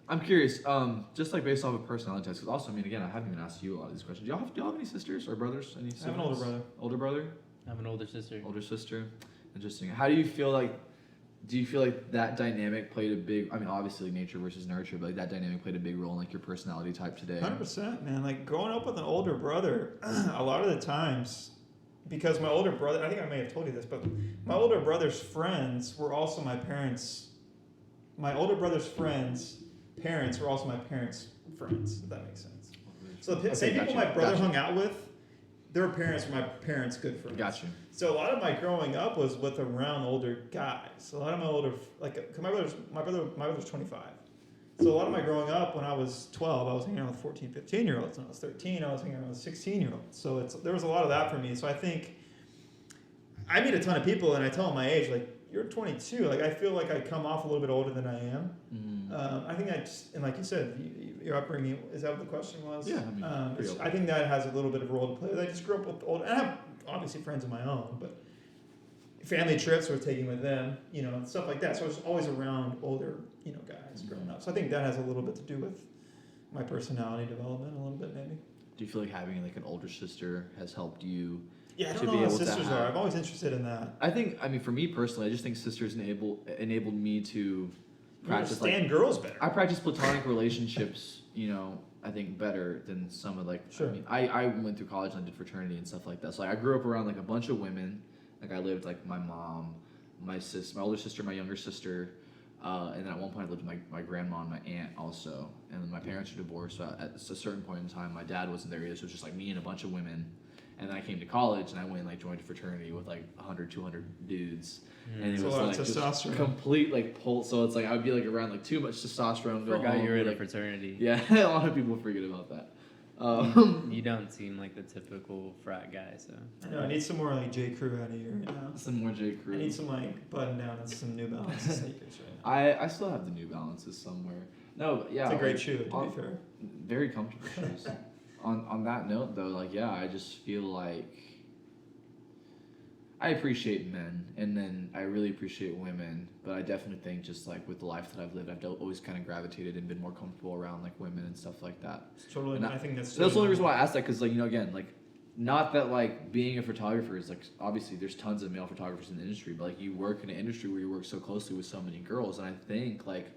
I'm curious. Just like based off of personality test, because also, I mean, again, I haven't even asked you a lot of these questions. Do y'all have any sisters or brothers? Any siblings? I have an older brother. Older brother? I have an older sister. Older sister. Interesting. How do you feel like? Do you feel like that dynamic played a big? I mean, obviously nature versus nurture, but like that dynamic played a big role in like your personality type today. 100%, man. Like growing up with an older brother, a lot of the times, because my older brother, I think I may have told you this, but my older brother's friends were also my parents. My older brother's friends' parents were also my parents' friends, if that makes sense. So the same people my brother hung out with, their parents were my parents' good friends. Gotcha. So a lot of my growing up was with around older guys. A lot of my older, like, cause my brother's 25. So a lot of my growing up, when I was 12, I was hanging out with 14, 15-year-olds. When I was 13, I was hanging out with 16-year-olds. So there was a lot of that for me. So I think I meet a ton of people, and I tell them my age, like, you're 22. Like, I feel like I come off a little bit older than I am. I think and like you said, your upbringing, is that what the question was? Yeah, I mean, I think that has a little bit of a role to play. I just grew up with old, and I have obviously friends of my own, but family trips were taking with them, stuff like that. So I was always around older, guys growing up. So I think that has a little bit to do with my personality development, a little bit maybe. Do you feel like having like an older sister has helped you? Yeah, I don't know how sisters are. I'm always interested in that. I mean, for me personally, I just think sisters enabled me to practice girls better. I practice platonic relationships, I think better than some of Sure. I mean, I went through college and I did fraternity and stuff like that. So I grew up around like a bunch of women. Like I lived like my mom, my older sister, my younger sister, and then at one point I lived with my grandma and my aunt also. And then my parents were divorced. So at a certain point in time, my dad wasn't there either. So it was just like me and a bunch of women. And then I came to college and I went and like joined a fraternity with like 100, 200 dudes. And it was like just complete like pull. So it's like I would be like around like too much testosterone. Forgot you were in a fraternity. Yeah, a lot of people forget about that. You don't seem like the typical frat guy, so. I know, I need some more like J. Crew out of you right now. Some more J. Crew. I need some like button down and some New Balance sneakers right now. I still have the New Balances somewhere. No, yeah. It's a great shoe, to be fair. Very comfortable shoes. On that note though, like yeah, I just feel like I appreciate men, and then I really appreciate women, but I definitely think just like with the life that I've lived, I've always kind of gravitated and been more comfortable around like women and stuff like that. Totally, I think that's the only reason why I asked that, because like again, like not that like being a photographer is like obviously there's tons of male photographers in the industry, but like you work in an industry where you work so closely with so many girls, and I think like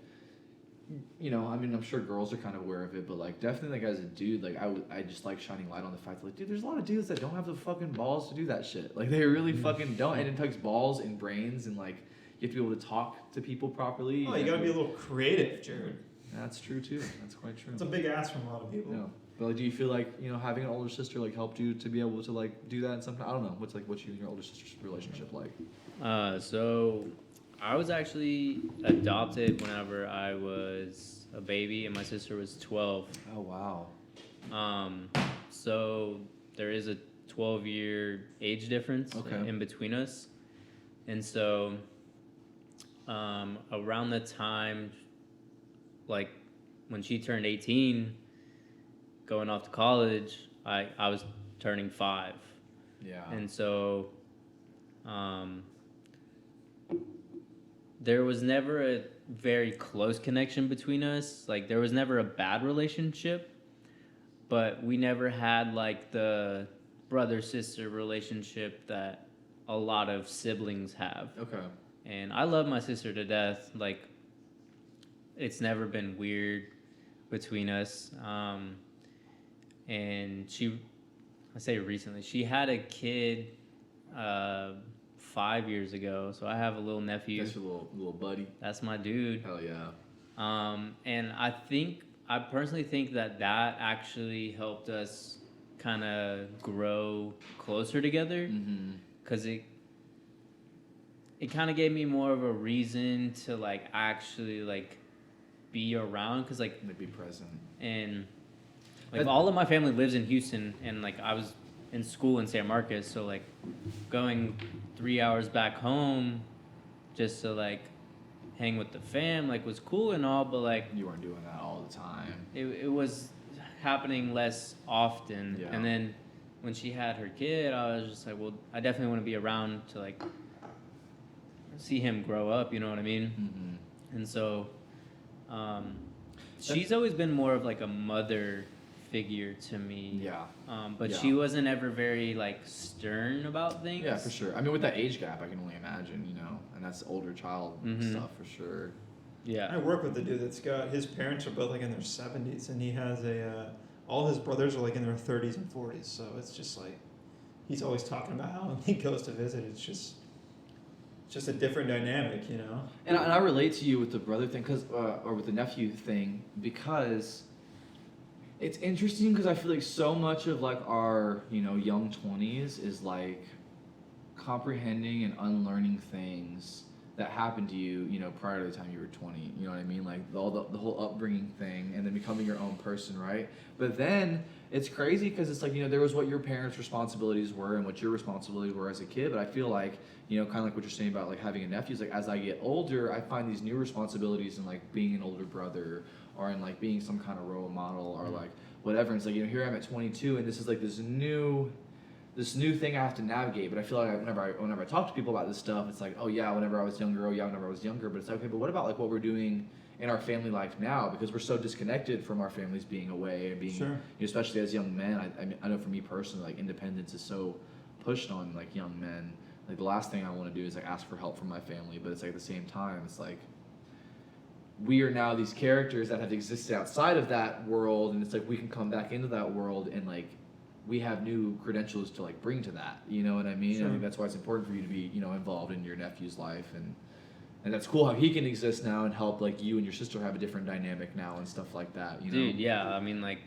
I mean, I'm sure girls are kind of aware of it, but like definitely like as a dude, like I just like shining light on the fact that like, dude, there's a lot of dudes that don't have the fucking balls to do that shit. Like they really fucking don't, and it takes balls and brains, and like you have to be able to talk to people properly. Oh, you gotta be a little creative, Jared. That's true too. That's quite true. It's a big ask from a lot of people. Yeah. But like, do you feel like having an older sister like helped you to be able to like do that? And something I don't know. What's you and your older sister's relationship like? So I was actually adopted whenever I was a baby, and my sister was 12. Oh wow. So there is a 12-year age difference in between us, and so around the time, like when she turned 18, going off to college, I was turning 5. Yeah. And so there was never a very close connection between us. Like there was never a bad relationship, but we never had like the brother-sister relationship that a lot of siblings have. Okay. And I love my sister to death. Like it's never been weird between us. And I say recently, she had a kid 5 years ago, so I have a little nephew. That's your little buddy. That's my dude. Hell yeah. And I personally think that actually helped us kind of grow closer together, because it kind of gave me more of a reason to like actually like be around, because like be present. And like all of my family lives in Houston, and like I was in school in San Marcos, so like going 3 hours back home just to like hang with the fam like was cool and all, but like you weren't doing that all the time. It was happening less often. Yeah. And then when she had her kid, I was just like, well, I definitely want to be around to like see him grow up. You know what I mean? Mm-hmm. And so, she's always been more of like a mother figure to me. Yeah. But she wasn't ever very like stern about things. Yeah, for sure. I mean, with that age gap, I can only imagine, you know, and that's older child stuff for sure. Yeah. I work with a dude that's got, his parents are both like in their 70s, and he has all his brothers are like in their 30s and 40s. So it's just like, he's always talking about how when he goes to visit, it's just a different dynamic, you know? And I relate to you with the brother thing, or with the nephew thing, because it's interesting because I feel like so much of like our, you know, young 20s is like comprehending and unlearning things that happened to you, you know, prior to the time you were 20. You know what I mean? Like the whole upbringing thing, and then becoming your own person, right? But then it's crazy because it's like, you know, there was what your parents' responsibilities were and what your responsibilities were as a kid. But I feel like, you know, kind of like what you're saying about like having a nephew is like, as I get older, I find these new responsibilities in like being an older brother, or in like being some kind of role model, or like whatever. And it's like, you know, here I'm at 22, and this is like this new thing I have to navigate. But I feel like whenever I talk to people about this stuff, it's like, oh yeah, whenever I was younger, but it's like, okay, but what about like what we're doing in our family life now? Because we're so disconnected from our families being away and being, Sure. you know, especially as young men. I mean, I know for me personally, like independence is so pushed on like young men. Like the last thing I want to do is like ask for help from my family, but it's like at the same time, it's like we are now these characters that have existed outside of that world, and it's like we can come back into that world and like we have new credentials to like bring to that, you know what I mean? Sure. I think that's why it's important for you to be, you know, involved in your nephew's life, and that's cool how he can exist now and help like you and your sister have a different dynamic now and stuff like that, you know? Dude, yeah, I mean, like,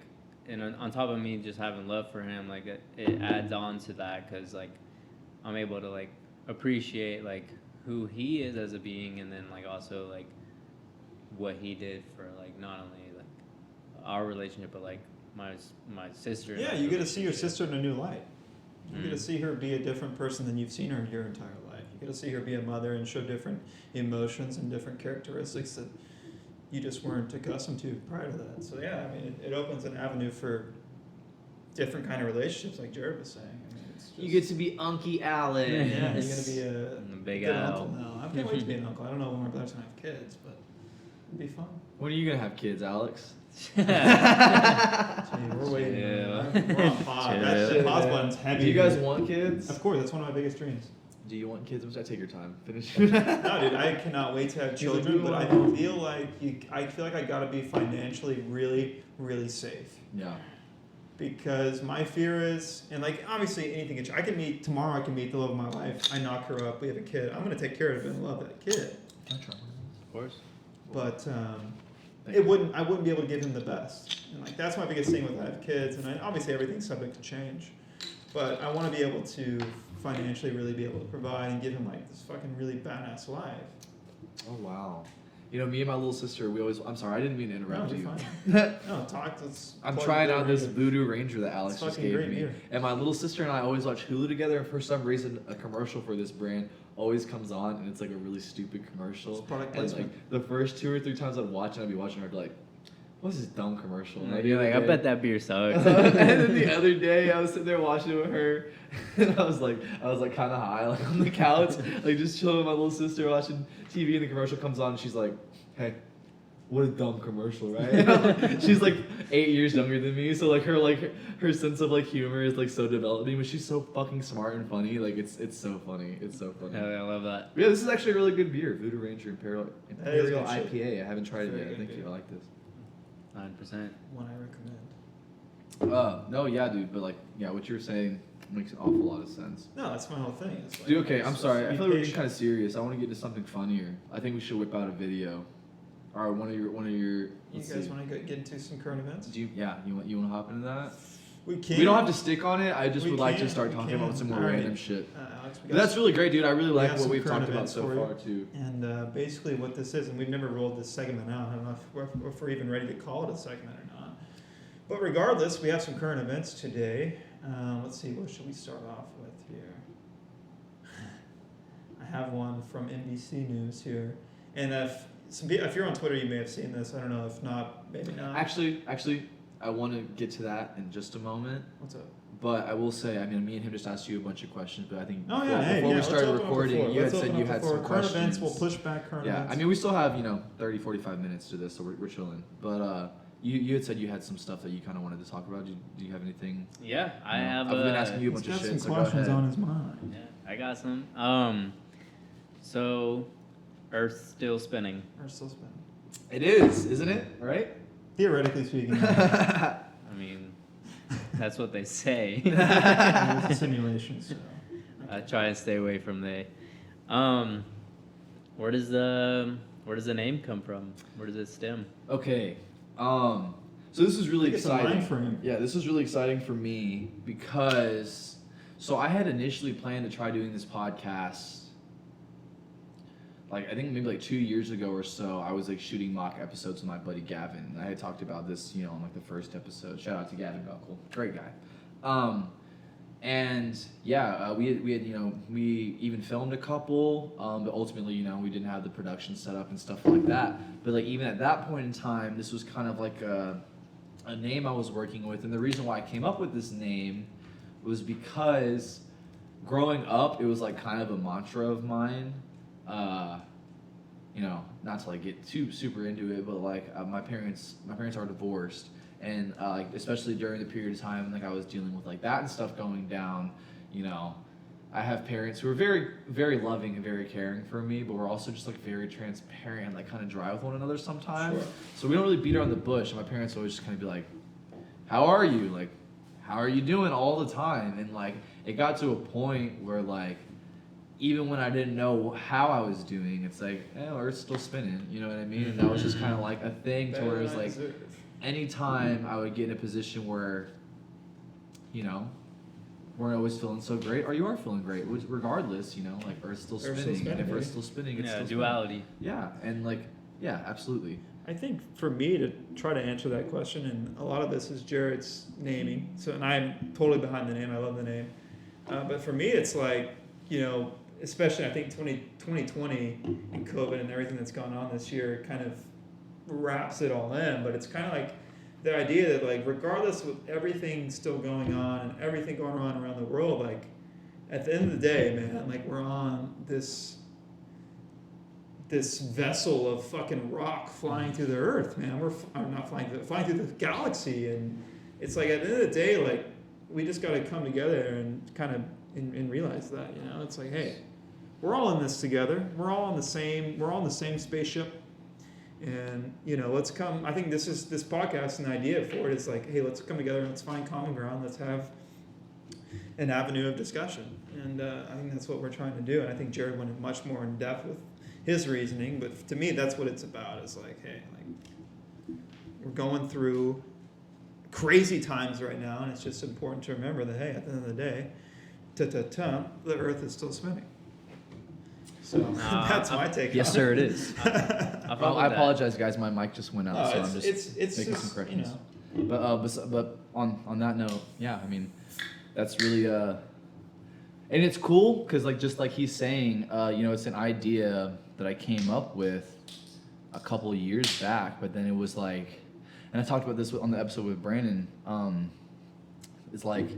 and on top of me just having love for him, like it adds on to that, because like I'm able to like appreciate like who he is as a being, and then like also like what he did for like not only like our relationship, but like my sister. Yeah, you get to see your sister in a new light. You get to see her be a different person than you've seen her your entire life. You get to see her be a mother and show different emotions and different characteristics that you just weren't accustomed to prior to that. So yeah, I mean, it opens an avenue for different kind of relationships, like Jared was saying. I mean, it's just, You get to be Unky Alex. yeah, you're gonna be a big good Al. uncle now. I can't wait to be an uncle. I don't know when my brother's gonna have kids, but it'd be fun. When are you gonna have kids, Alex? Gee, we're waiting. Chill. We're on pause. That shit, pause button's heavy. Do you guys want kids? Of course, that's one of my biggest dreams. Do you want kids? Take your time. Finish. No, dude, I cannot wait to have children, but I feel like I gotta be financially really, really safe. Yeah. Because my fear is, and like obviously anything can change. Tomorrow I can meet the love of my life. I knock her up. We have a kid. I'm gonna take care of it and love that kid. Can I try one Of course. But I wouldn't be able to give him the best. And like that's my biggest thing with I have kids. And obviously everything's subject to change. But I want to be able to financially really be able to provide and give him like this fucking really badass life. Oh wow. You know, me and my little sister, I'm sorry, I didn't mean to interrupt you. No, talk. I'm trying out this Voodoo Ranger that Alex It's just fucking gave great me. beer. And my little sister and I always watch Hulu together, and for some reason, a commercial for this brand always comes on, and it's like a really stupid commercial. It's product And placement. like the first 2 or 3 times I'd watch it, I'd be watching her, I'd be like, what's this dumb commercial? And You're like, I bet that beer sucks. and then the other day, I was sitting there watching it with her, and I was like kind of high, like on the couch, like just chilling with my little sister watching TV, and the commercial comes on, and she's like, hey, what a dumb commercial, right? She's like 8 years younger than me, so like her sense of like humor is like so developing, but she's so fucking smart and funny. Like it's so funny. It's so funny. Yeah, I love that. Yeah, this is actually a really good beer, Voodoo Ranger Imperial That is good shit. IPA. I haven't tried it Very yet. good Thank beer. you. I like this. 100%. One I recommend. No, yeah, dude, but like, yeah, what you were saying makes an awful lot of sense. No, that's my whole thing. It's like, Dude, okay, I'm just sorry. I be feel like we're getting patient. kind of serious. I want to get into something funnier. I think we should whip out a video. All right, one of your. You let's guys see. want to get into some current events? You want to hop into that? We can. We don't have to stick on it. I just We would like to can, start we talking can. about some more Alright. random shit. Alex, we But got that's really great, dude. I really like have what some we've current talked about events so for far you. too. And basically what this is, and we've never rolled this segment out. I don't know if we're even ready to call it a segment or not. But regardless, we have some current events today. Let's see, what should we start off with here? I have one from NBC News here. And if you're on Twitter, you may have seen this. I don't know. If not, maybe not. Actually, I want to get to that in just a moment. What's up? But I will say, I mean, me and him just asked you a bunch of questions, but I think before we started recording, you had said you had some current questions. Events, we'll push back current events. I mean, we still have, 30, 45 minutes to this, so we're chilling. But you had said you had some stuff that you kind of wanted to talk about. Do you have anything? Yeah, I have. I've been asking you a bunch of shit, so go ahead. Some questions on his mind. Yeah, I got some. So, Earth's still spinning. Earth's still spinning. It is, isn't it? Right? Theoretically speaking. I mean, that's what they say. It's a simulation, so. I try and stay away from they. Where does the name come from? Where does it stem? Okay. So this is really exciting. It's a mind frame. Yeah, this is really exciting for me because I had initially planned to try doing this podcast. Like I think maybe like 2 years ago or so, I was like shooting mock episodes with my buddy Gavin. I had talked about this, on like the first episode. Shout out to Gavin Buckle, great guy. And yeah, we had we even filmed a couple, but ultimately we didn't have the production set up and stuff like that. But like even at that point in time, this was kind of like a name I was working with, and the reason why I came up with this name was because growing up, it was like kind of a mantra of mine. Not to like get too super into it, but like my parents are divorced, and like especially during the period of time like I was dealing with like that and stuff going down, I have parents who are very, very loving and very caring for me, but we're also just like very transparent and like kind of dry with one another sometimes. Sure. So we don't really beat around the bush, and my parents always just kind of be like, "How are you? Like, how are you doing?" all the time, and like it got to a point where like, even when I didn't know how I was doing, it's like, Earth's still spinning, you know what I mean? And that was just kind of like a thing to where it was like, anytime I would get in a position where, we're always feeling so great, or you are feeling great, regardless, like Earth's still spinning, and if Earth's still spinning, it's still duality. spinning. Yeah, and like, yeah, absolutely. I think for me to try to answer that question, and a lot of this is Jared's naming, and I'm totally behind the name, I love the name, but for me it's like, especially I think 2020 and COVID and everything that's gone on this year kind of wraps it all in, but it's kind of like the idea that like regardless of everything still going on and everything going on around the world, like at the end of the day, man, like we're on this vessel of fucking rock flying through the earth, man. I'm not flying through the galaxy, and it's like at the end of the day, like we just got to come together and kind of and realize that, it's like, hey, we're all in this together. We're all on the same spaceship. And, let's come. I think this podcast, an idea for it is like, hey, let's come together and let's find common ground. Let's have an avenue of discussion. And I think that's what we're trying to do. And I think Jared went much more in depth with his reasoning. But to me, that's what it's about. It's like, hey, like we're going through crazy times right now. And it's just important to remember that, hey, at the end of the day, the Earth is still spinning. So that's my take. Yes, sir, it is. I apologize, guys. My mic just went out, so I'm just making some corrections. But on that note, yeah, I mean, that's really and it's cool because like just like he's saying, it's an idea that I came up with a couple years back, but then it was like, and I talked about this on the episode with Brandon. It's like,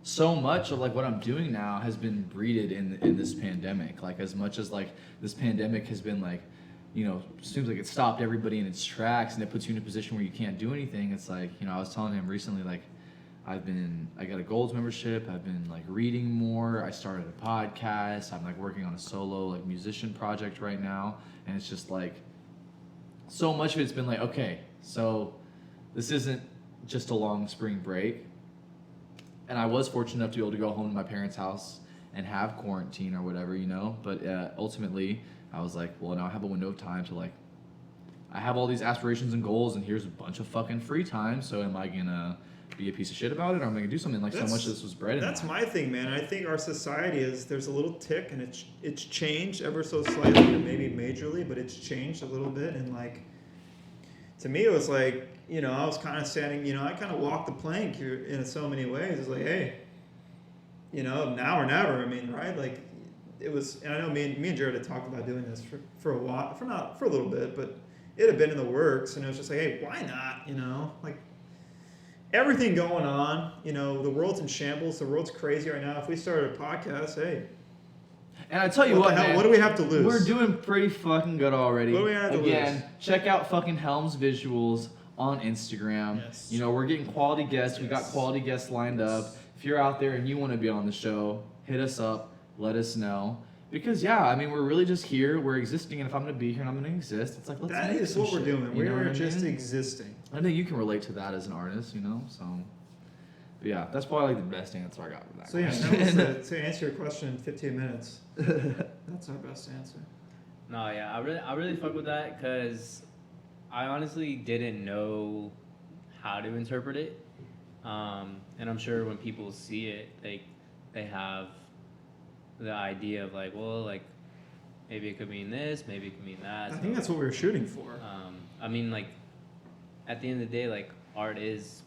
so much of like what I'm doing now has been breeded in this pandemic. Like as much as like this pandemic has been like, seems like it stopped everybody in its tracks and it puts you in a position where you can't do anything. It's like, I was telling him recently, like I got a Gold's membership. I've been like reading more. I started a podcast. I'm like working on a solo like musician project right now. And it's just like, so much of it's been like, okay, so this isn't just a long spring break. And I was fortunate enough to be able to go home to my parents' house and have quarantine or whatever, But ultimately, I was like, well, now I have a window of time to like, I have all these aspirations and goals, and here's a bunch of fucking free time. So am I gonna be a piece of shit about it, or am I gonna do something? Like so much of this was bred in. That's my thing, man. I think our society there's a little tick, and it's changed ever so slightly, or maybe majorly, but it's changed a little bit. And like, to me, it was like, I was kind of standing, I kind of walked the plank here in so many ways. It's like, hey, now or never. I mean, right? Like, it was, and I know me and Jared had talked about doing this for a while, for a little bit, but it had been in the works, and it was just like, hey, why not? Like, everything going on. You know, the world's in shambles. The world's crazy right now. If we started a podcast, hey. And I tell you what, man, what do we have to lose? We're doing pretty fucking good already. What do we have to lose? Check out fucking Helm's visuals on Instagram. Yes. You know, we're getting quality guests. We got quality guests lined up. If you're out there and you want to be on the show, hit us up. Let us know. Because I mean, we're really just here. We're existing, and if I'm gonna be here and I'm gonna exist, it's like let's that make is some what we're shit, doing. you know We're what I just mean? existing. I think you can relate to that as an artist, you know. So, but yeah, that's probably like the best answer I got for that. So yeah, question. that was to answer your question in 15 minutes. That's our best answer. No, yeah, I really fuck with that because I honestly didn't know how to interpret it, and I'm sure when people see it, they have the idea of like, well, like maybe it could mean this, maybe it could mean that. I think that's what we were shooting for. I mean, like at the end of the day, like art is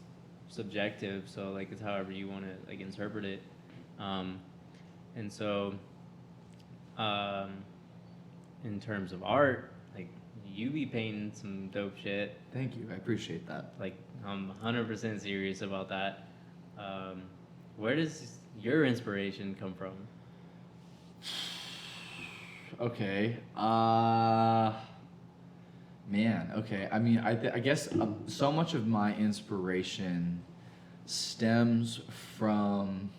subjective, so like it's however you want to like interpret it, and so in terms of art, like you be painting some dope shit. Thank you, I appreciate that. Like I'm 100% serious about that. Where does your inspiration come from? Okay. Man. Okay. I mean, I guess so much of my inspiration stems from.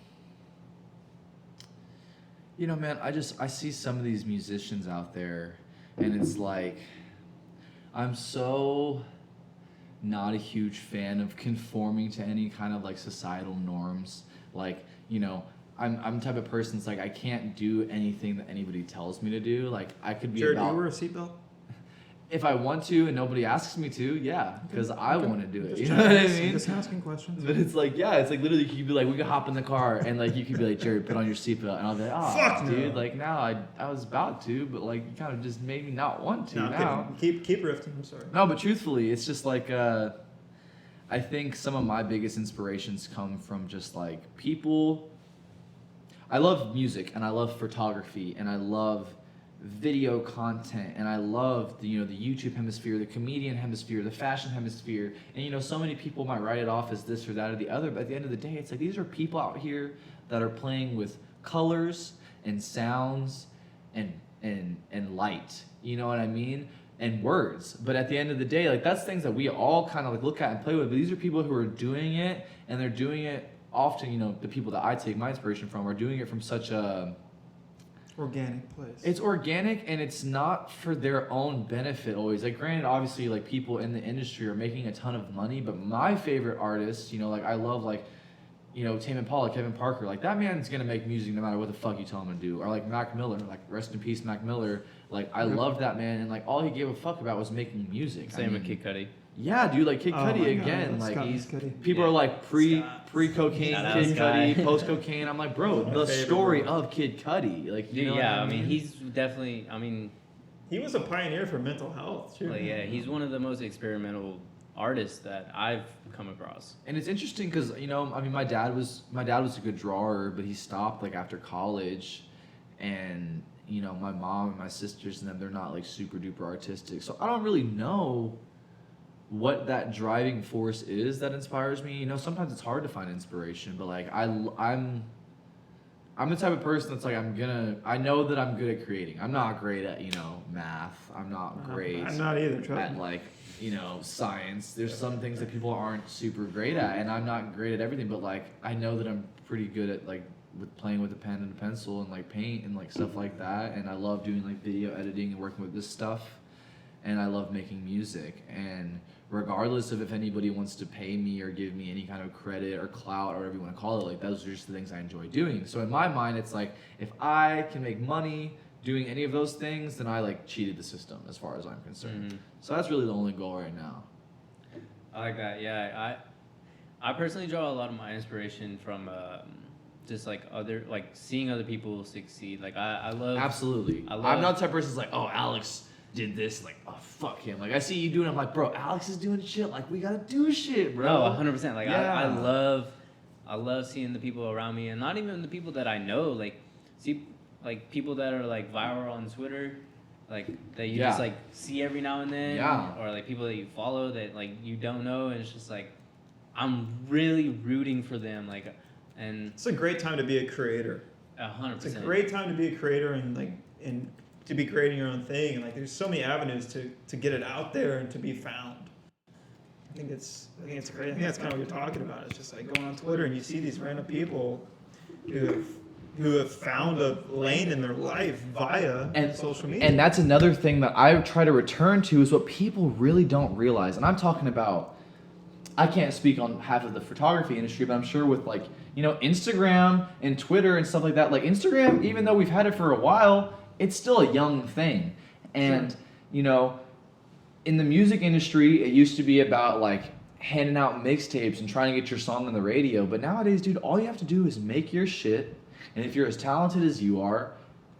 You know, man, I see some of these musicians out there, and it's like, I'm so not a huge fan of conforming to any kind of like societal norms. Like, you know, I'm the type of person that's like, I can't do anything that anybody tells me to do. Like, I could be Jared, about... do you wear a seatbelt? If I want to and nobody asks me to, yeah, because I want to do it. Just You know what I checking. mean? Just asking questions. But it's like, it's like literally you could be like, we could hop in the car and like you could be like, Jared, put on your seatbelt, and I'll be like, oh, Fuck dude, no. like now I was about to, but like you kind of just made me not want to No, now. keep riffing. I'm sorry. No, but truthfully, it's just like I think some of my biggest inspirations come from just like people. I love music and I love photography and I love video content and I love the YouTube hemisphere, the comedian hemisphere, the fashion hemisphere, and so many people might write it off as this or that or the other, but at the end of the day, it's like these are people out here that are playing with colors and sounds and light. You know what I mean? And words. But at the end of the day, like that's things that we all kind of like look at and play with. But these are people who are doing it, and they're doing it often. The people that I take my inspiration from are doing it from such a organic place. It's organic, and it's not for their own benefit always. Like, granted, obviously, like people in the industry are making a ton of money. But my favorite artists, like I love like. Tame Impala, Kevin Parker, like that man's gonna make music no matter what the fuck you tell him to do. Or like Mac Miller, like rest in peace, Mac Miller. Like I loved that man, and like all he gave a fuck about was making music. Same with Kid Cudi. Yeah, dude, like Kid Cudi God, again. Like people yeah. are like pre cocaine Kid Cudi, post cocaine. I'm like, bro, the story of Kid Cudi. Like, you know what I mean? He's definitely. I mean, he was a pioneer for mental health too. Like, yeah, he's one of the most experimental artists that I've come across. And it's interesting because my dad was a good drawer, but he stopped like after college, and my mom and my sisters and them, they're not like super duper artistic, so I don't really know what that driving force is that inspires me. Sometimes it's hard to find inspiration, but like I'm the type of person that's like I know that I'm good at creating. I'm not great at math. I'm not great. I'm not either. At like science. There's some things that people aren't super great at, and I'm not great at everything. But like I know that I'm pretty good at like with playing with a pen and a pencil and like paint and like stuff like that. And I love doing like video editing and working with this stuff. And I love making music. And regardless of if anybody wants to pay me or give me any kind of credit or clout or whatever you want to call it, like those are just the things I enjoy doing. So in my mind, it's like if I can make money doing any of those things, then I like cheated the system as far as I'm concerned. Mm-hmm. So that's really the only goal right now. I like that. Yeah, I personally draw a lot of my inspiration from just like seeing other people succeed. Like I love. Absolutely. I'm not the type of person that's like, oh, Alex did this, like, oh, fuck him. Like I see you doing it, I'm like, bro, Alex is doing shit. Like we gotta do shit, bro. No, 100%. Like yeah. I love seeing the people around me, and not even the people that I know. Like see. Like people that are like viral on Twitter, like that you just like see every now and then, or like people that you follow that like you don't know, and it's just like I'm really rooting for them. Like, and It's a great time to be a creator. 100%. It's a great time to be a creator and to be creating your own thing. And like, there's so many avenues to get it out there and to be found. I think it's great. I think that's kind of what you're talking about. It's just like going on Twitter and you see these random people who have found a lane in their life via social media. And that's another thing that I try to return to is what people really don't realize. And I'm talking about, I can't speak on half of the photography industry, but I'm sure with like, Instagram and Twitter and stuff like that, like Instagram, even though we've had it for a while, it's still a young thing. And, in the music industry, it used to be about like handing out mixtapes and trying to get your song on the radio. But nowadays, dude, all you have to do is make your shit. And if you're as talented as you are,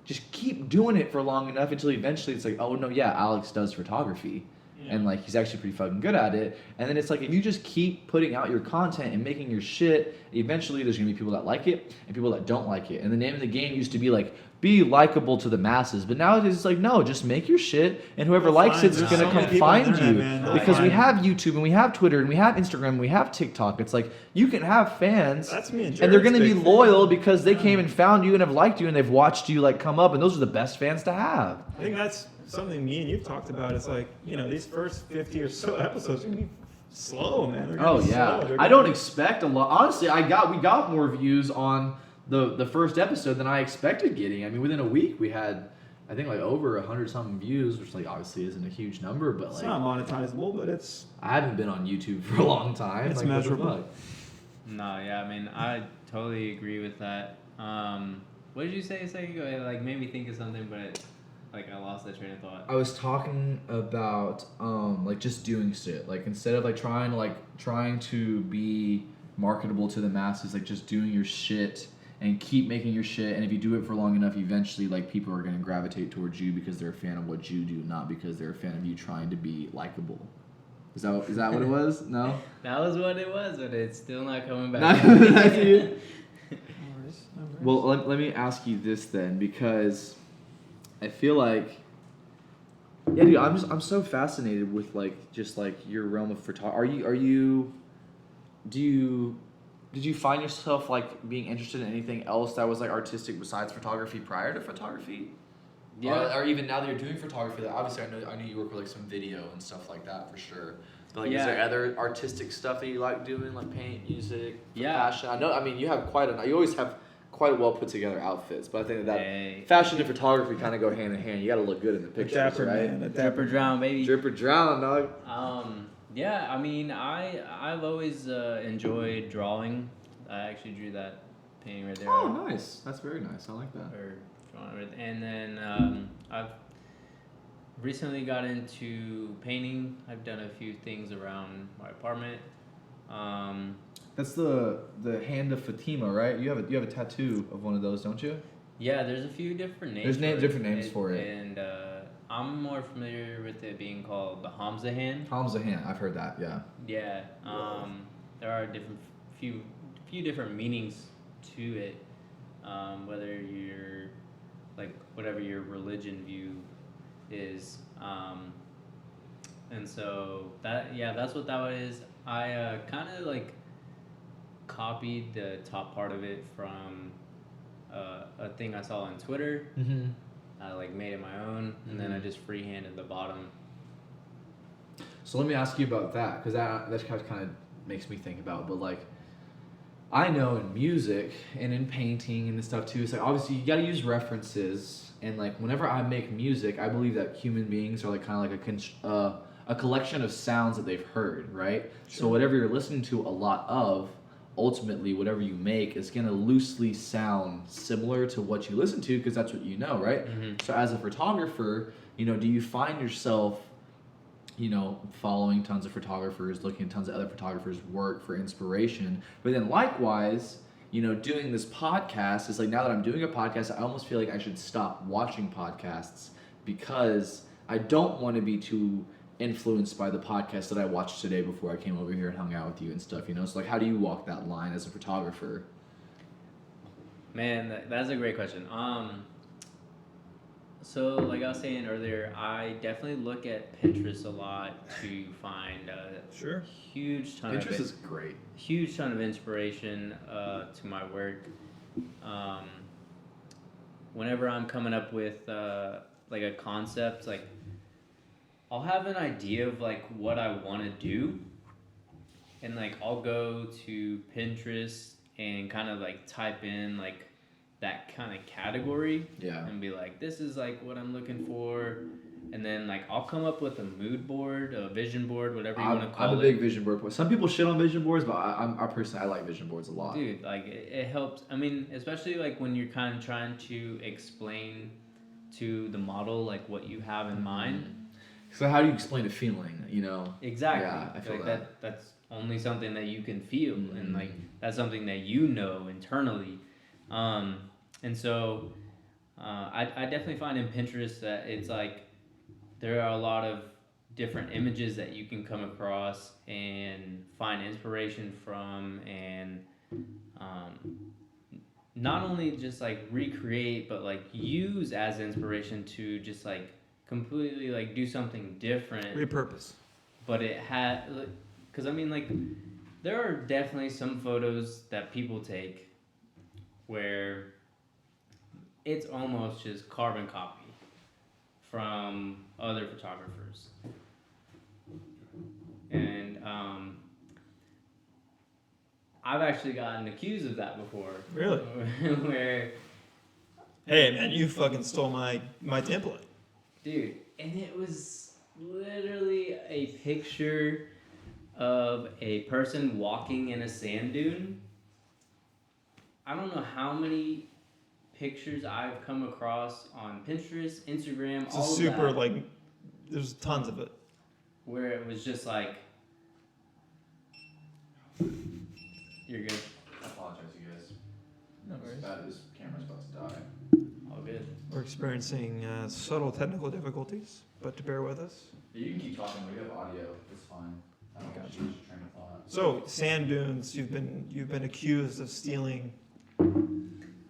just keep doing it for long enough until eventually it's like, oh no, yeah, Alex does photography. Yeah. And like he's actually pretty fucking good at it. And then it's like if you just keep putting out your content and making your shit, eventually there's gonna be people that like it and people that don't like it. And the name of the game used to be like, be likable to the masses. But nowadays it's like, no, just make your shit and whoever likes it's gonna come find you. Because we have YouTube and we have Twitter and we have Instagram and we have TikTok. It's like you can have fans. That's me and they're gonna be loyal because they came and found you and have liked you and they've watched you like come up, and those are the best fans to have. I think that's something me and you've talked about. It's like, these first 50 or so episodes are gonna be slow, man. Oh yeah. I don't expect a lot. Honestly, we got more views on the first episode than I expected getting. I mean, within a week we had, I think, like over 100-something views, which like obviously isn't a huge number, but it's like not monetizable, but it's. I haven't been on YouTube for a long time. It's like, measurable. No, yeah, I mean, I totally agree with that. What did you say a second ago? It like made me think of something, but like I lost that train of thought. I was talking about like just doing shit. Like instead of like trying to be marketable to the masses, like just doing your shit and keep making your shit. And if you do it for long enough, eventually like people are gonna gravitate towards you because they're a fan of what you do, not because they're a fan of you trying to be likable. Is that what it was? No? That was what it was, but it's still not coming back. Not to you? Well, let me ask you this then, because I feel like, yeah, dude, I'm so fascinated with like just like your realm of photography. Did you find yourself like being interested in anything else that was like artistic besides photography prior to photography? Yeah. Or even now that you're doing photography, like obviously I know you work with like some video and stuff like that for sure. But like, is there other artistic stuff that you like doing, like paint, music, fashion? I mean, you have you always have quite well put together outfits, but I think that fashion and photography kind of go hand in hand. You got to look good in the pictures, Dapper, right? Man, Drip or drown, baby. Drip or drown, dog. Yeah, I mean, I've always enjoyed drawing. I actually drew that painting right there. Oh, nice. That's very nice. I like that. Or drawing, and then I've recently got into painting. I've done a few things around my apartment. That's the hand of Fatima, right? You have a tattoo of one of those, don't you? Yeah, there's a few different names. There's different names for it. And I'm more familiar with it being called the Hamza hand. Hamza hand, I've heard that, yeah. Yeah, there are few different meanings to it, whether you're like whatever your religion view is, and so that's what that is. I kind of like copied the top part of it from a thing I saw on Twitter. Mm-hmm. I like made it my own, and then I just freehanded the bottom. So let me ask you about that, because that kind of makes me think about, but like, I know in music and in painting and this stuff too, it's like obviously you got to use references, and like whenever I make music, I believe that human beings are like kind of like a collection of sounds that they've heard, right? Sure. So whatever you're listening to a lot of, ultimately whatever you make is going to loosely sound similar to what you listen to because that's what you know, right? Mm-hmm. So as a photographer, do you find yourself following tons of photographers, looking at tons of other photographers' work for inspiration, but then likewise, doing this podcast is like, now that I'm doing a podcast, I almost feel like I should stop watching podcasts because I don't want to be too influenced by the podcast that I watched today before I came over here and hung out with you and stuff, So like, how do you walk that line as a photographer? Man, that's a great question. So, like I was saying earlier, I definitely look at Pinterest a lot to find Sure. Pinterest is great. Huge ton of inspiration to my work. Um, Whenever I'm coming up with like a concept, like I'll have an idea of like what I want to do, and like I'll go to Pinterest and kind of like type in like that kind of category, and be like, this is like what I'm looking for, and then like I'll come up with a mood board, a vision board, whatever you want to call it. I'm a big vision board. Some people shit on vision boards, but I personally I like vision boards a lot. Dude, like it helps. I mean, especially like when you're kind of trying to explain to the model like what you have in mind. So how do you explain a feeling? You know. Exactly. Yeah, I feel like that. That's only something that you can feel, and like that's something that you know internally. And so I definitely find in Pinterest that it's like there are a lot of different images that you can come across and find inspiration from, and not only just like recreate, but like use as inspiration to just like completely like do something different. Repurpose. But it had, because I mean, like, there are definitely some photos that people take where it's almost just carbon copy from other photographers. And I've actually gotten accused of that before. Really? Where, hey man, you fucking stole my template. dude, and it was literally a picture of a person walking in a sand dune. I don't know how many pictures I've come across on Pinterest, Instagram, It's all a of super that, like, there's tons of it. where it was just like, you're good. I apologize, you guys. No worries. This camera's about to die. All good. We're experiencing subtle technical difficulties, but to bear with us. You can keep talking. We have audio. It's fine. I don't Gotcha. change your train of thought. So sand dunes, you've been accused of stealing,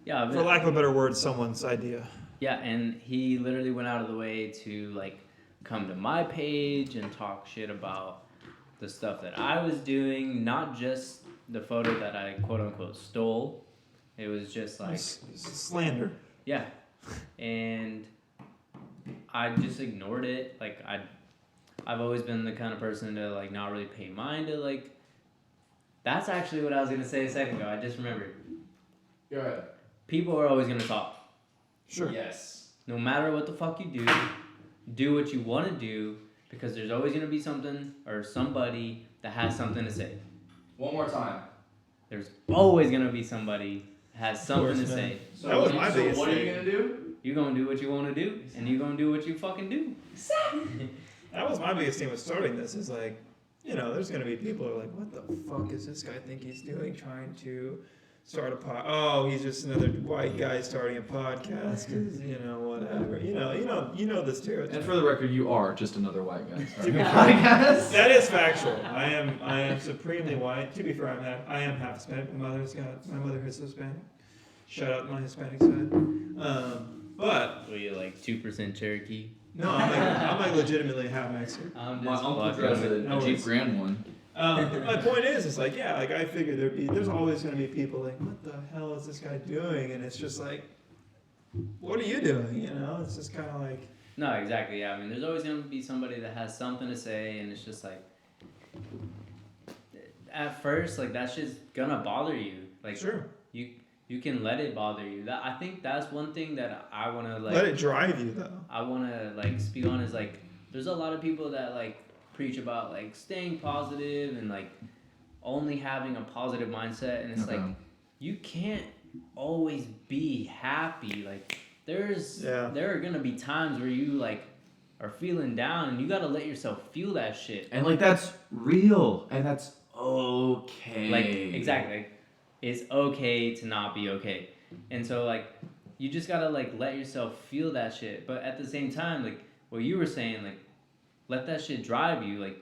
Yeah, for lack of a better word, someone's idea. yeah, and he literally went out of the way to like come to my page and talk shit about the stuff that I was doing, not just the photo that I quote unquote stole. It was just like Slander. yeah, and I just ignored it. Like I've always been the kind of person to like not really pay mind to like. That's actually what I was gonna say a second ago. I just remembered. Go ahead. People are always gonna talk. Sure. Yes. No matter what the fuck you do what you want to do, because there's always gonna be something or somebody that has something to say. One more time. There's always gonna be somebody that has something to say. So That was my biggest what are you thing. gonna do? You're gonna do what you want to do, and you're gonna do what you fucking do. That was my biggest thing with starting this, is like, you know, there's gonna be people who are like, what the fuck is this guy think he's doing, trying to start a pod? Oh, he's just another white guy starting a podcast, cause you know whatever. You know the stereotype. And for the record, you are just another white guy. That is factual. I am supremely white. To be fair, I am half Hispanic. My mother is Hispanic. Shout out my Hispanic side. But Were you like 2% Cherokee? no, I'm like legitimately half Mexican. My uncle drives a Jeep Grand one. My point is like, yeah, like I figured there's always gonna be people like, what the hell is this guy doing? And it's just like, what are you doing? You know, it's just kind of like. No, exactly. Yeah, I mean, there's always gonna be somebody that has something to say, and it's just like, at first, like that's just gonna bother you. Like, Sure. You can let it bother you. That I think that's one thing that I wanna like. Let it drive you though. I wanna like speak on is like, there's a lot of people that like preach about like staying positive and like only having a positive mindset, and it's like you can't always be happy. Like there are gonna be times where you like are feeling down, and you gotta let yourself feel that shit. And like that's real, and that's okay. Like exactly, it's okay to not be okay, and so like you just gotta like let yourself feel that shit. But at the same time, like what you were saying, like let that shit drive you. Like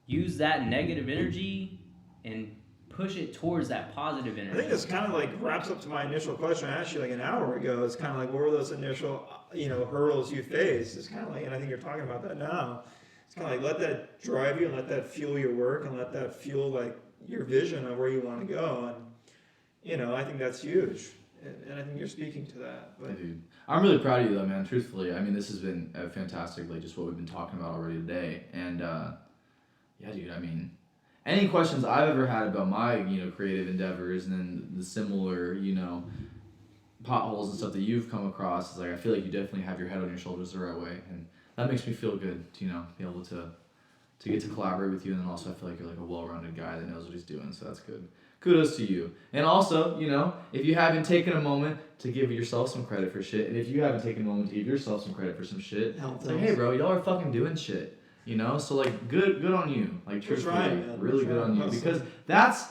use that negative energy and push it towards that positive energy. I think this kind of like wraps up to my initial question I asked you like an hour ago. It's kind of like, what were those initial, hurdles you faced? It's kind of like, and I think you're talking about that now. It's kind of like, let that drive you and let that fuel your work and let that fuel like your vision of where you want to go. And, I think that's huge. And I think you're speaking to that. But. Dude, I'm really proud of you though, man. Truthfully, I mean, this has been fantastic, like just what we've been talking about already today. And yeah, dude, I mean, any questions I've ever had about my, creative endeavors and then the similar, potholes and stuff that you've come across, is like I feel like you definitely have your head on your shoulders the right way, and that makes me feel good to, be able to get to collaborate with you, and then also I feel like you're like a well-rounded guy that knows what he's doing, so that's good. Kudos to you. And also, if you haven't taken a moment to give yourself some credit for shit, and if you haven't taken a moment to give yourself some credit for some shit, it's like, hey, bro, y'all are fucking doing shit. So like, good on you. Like, truthfully, really good on you, because that's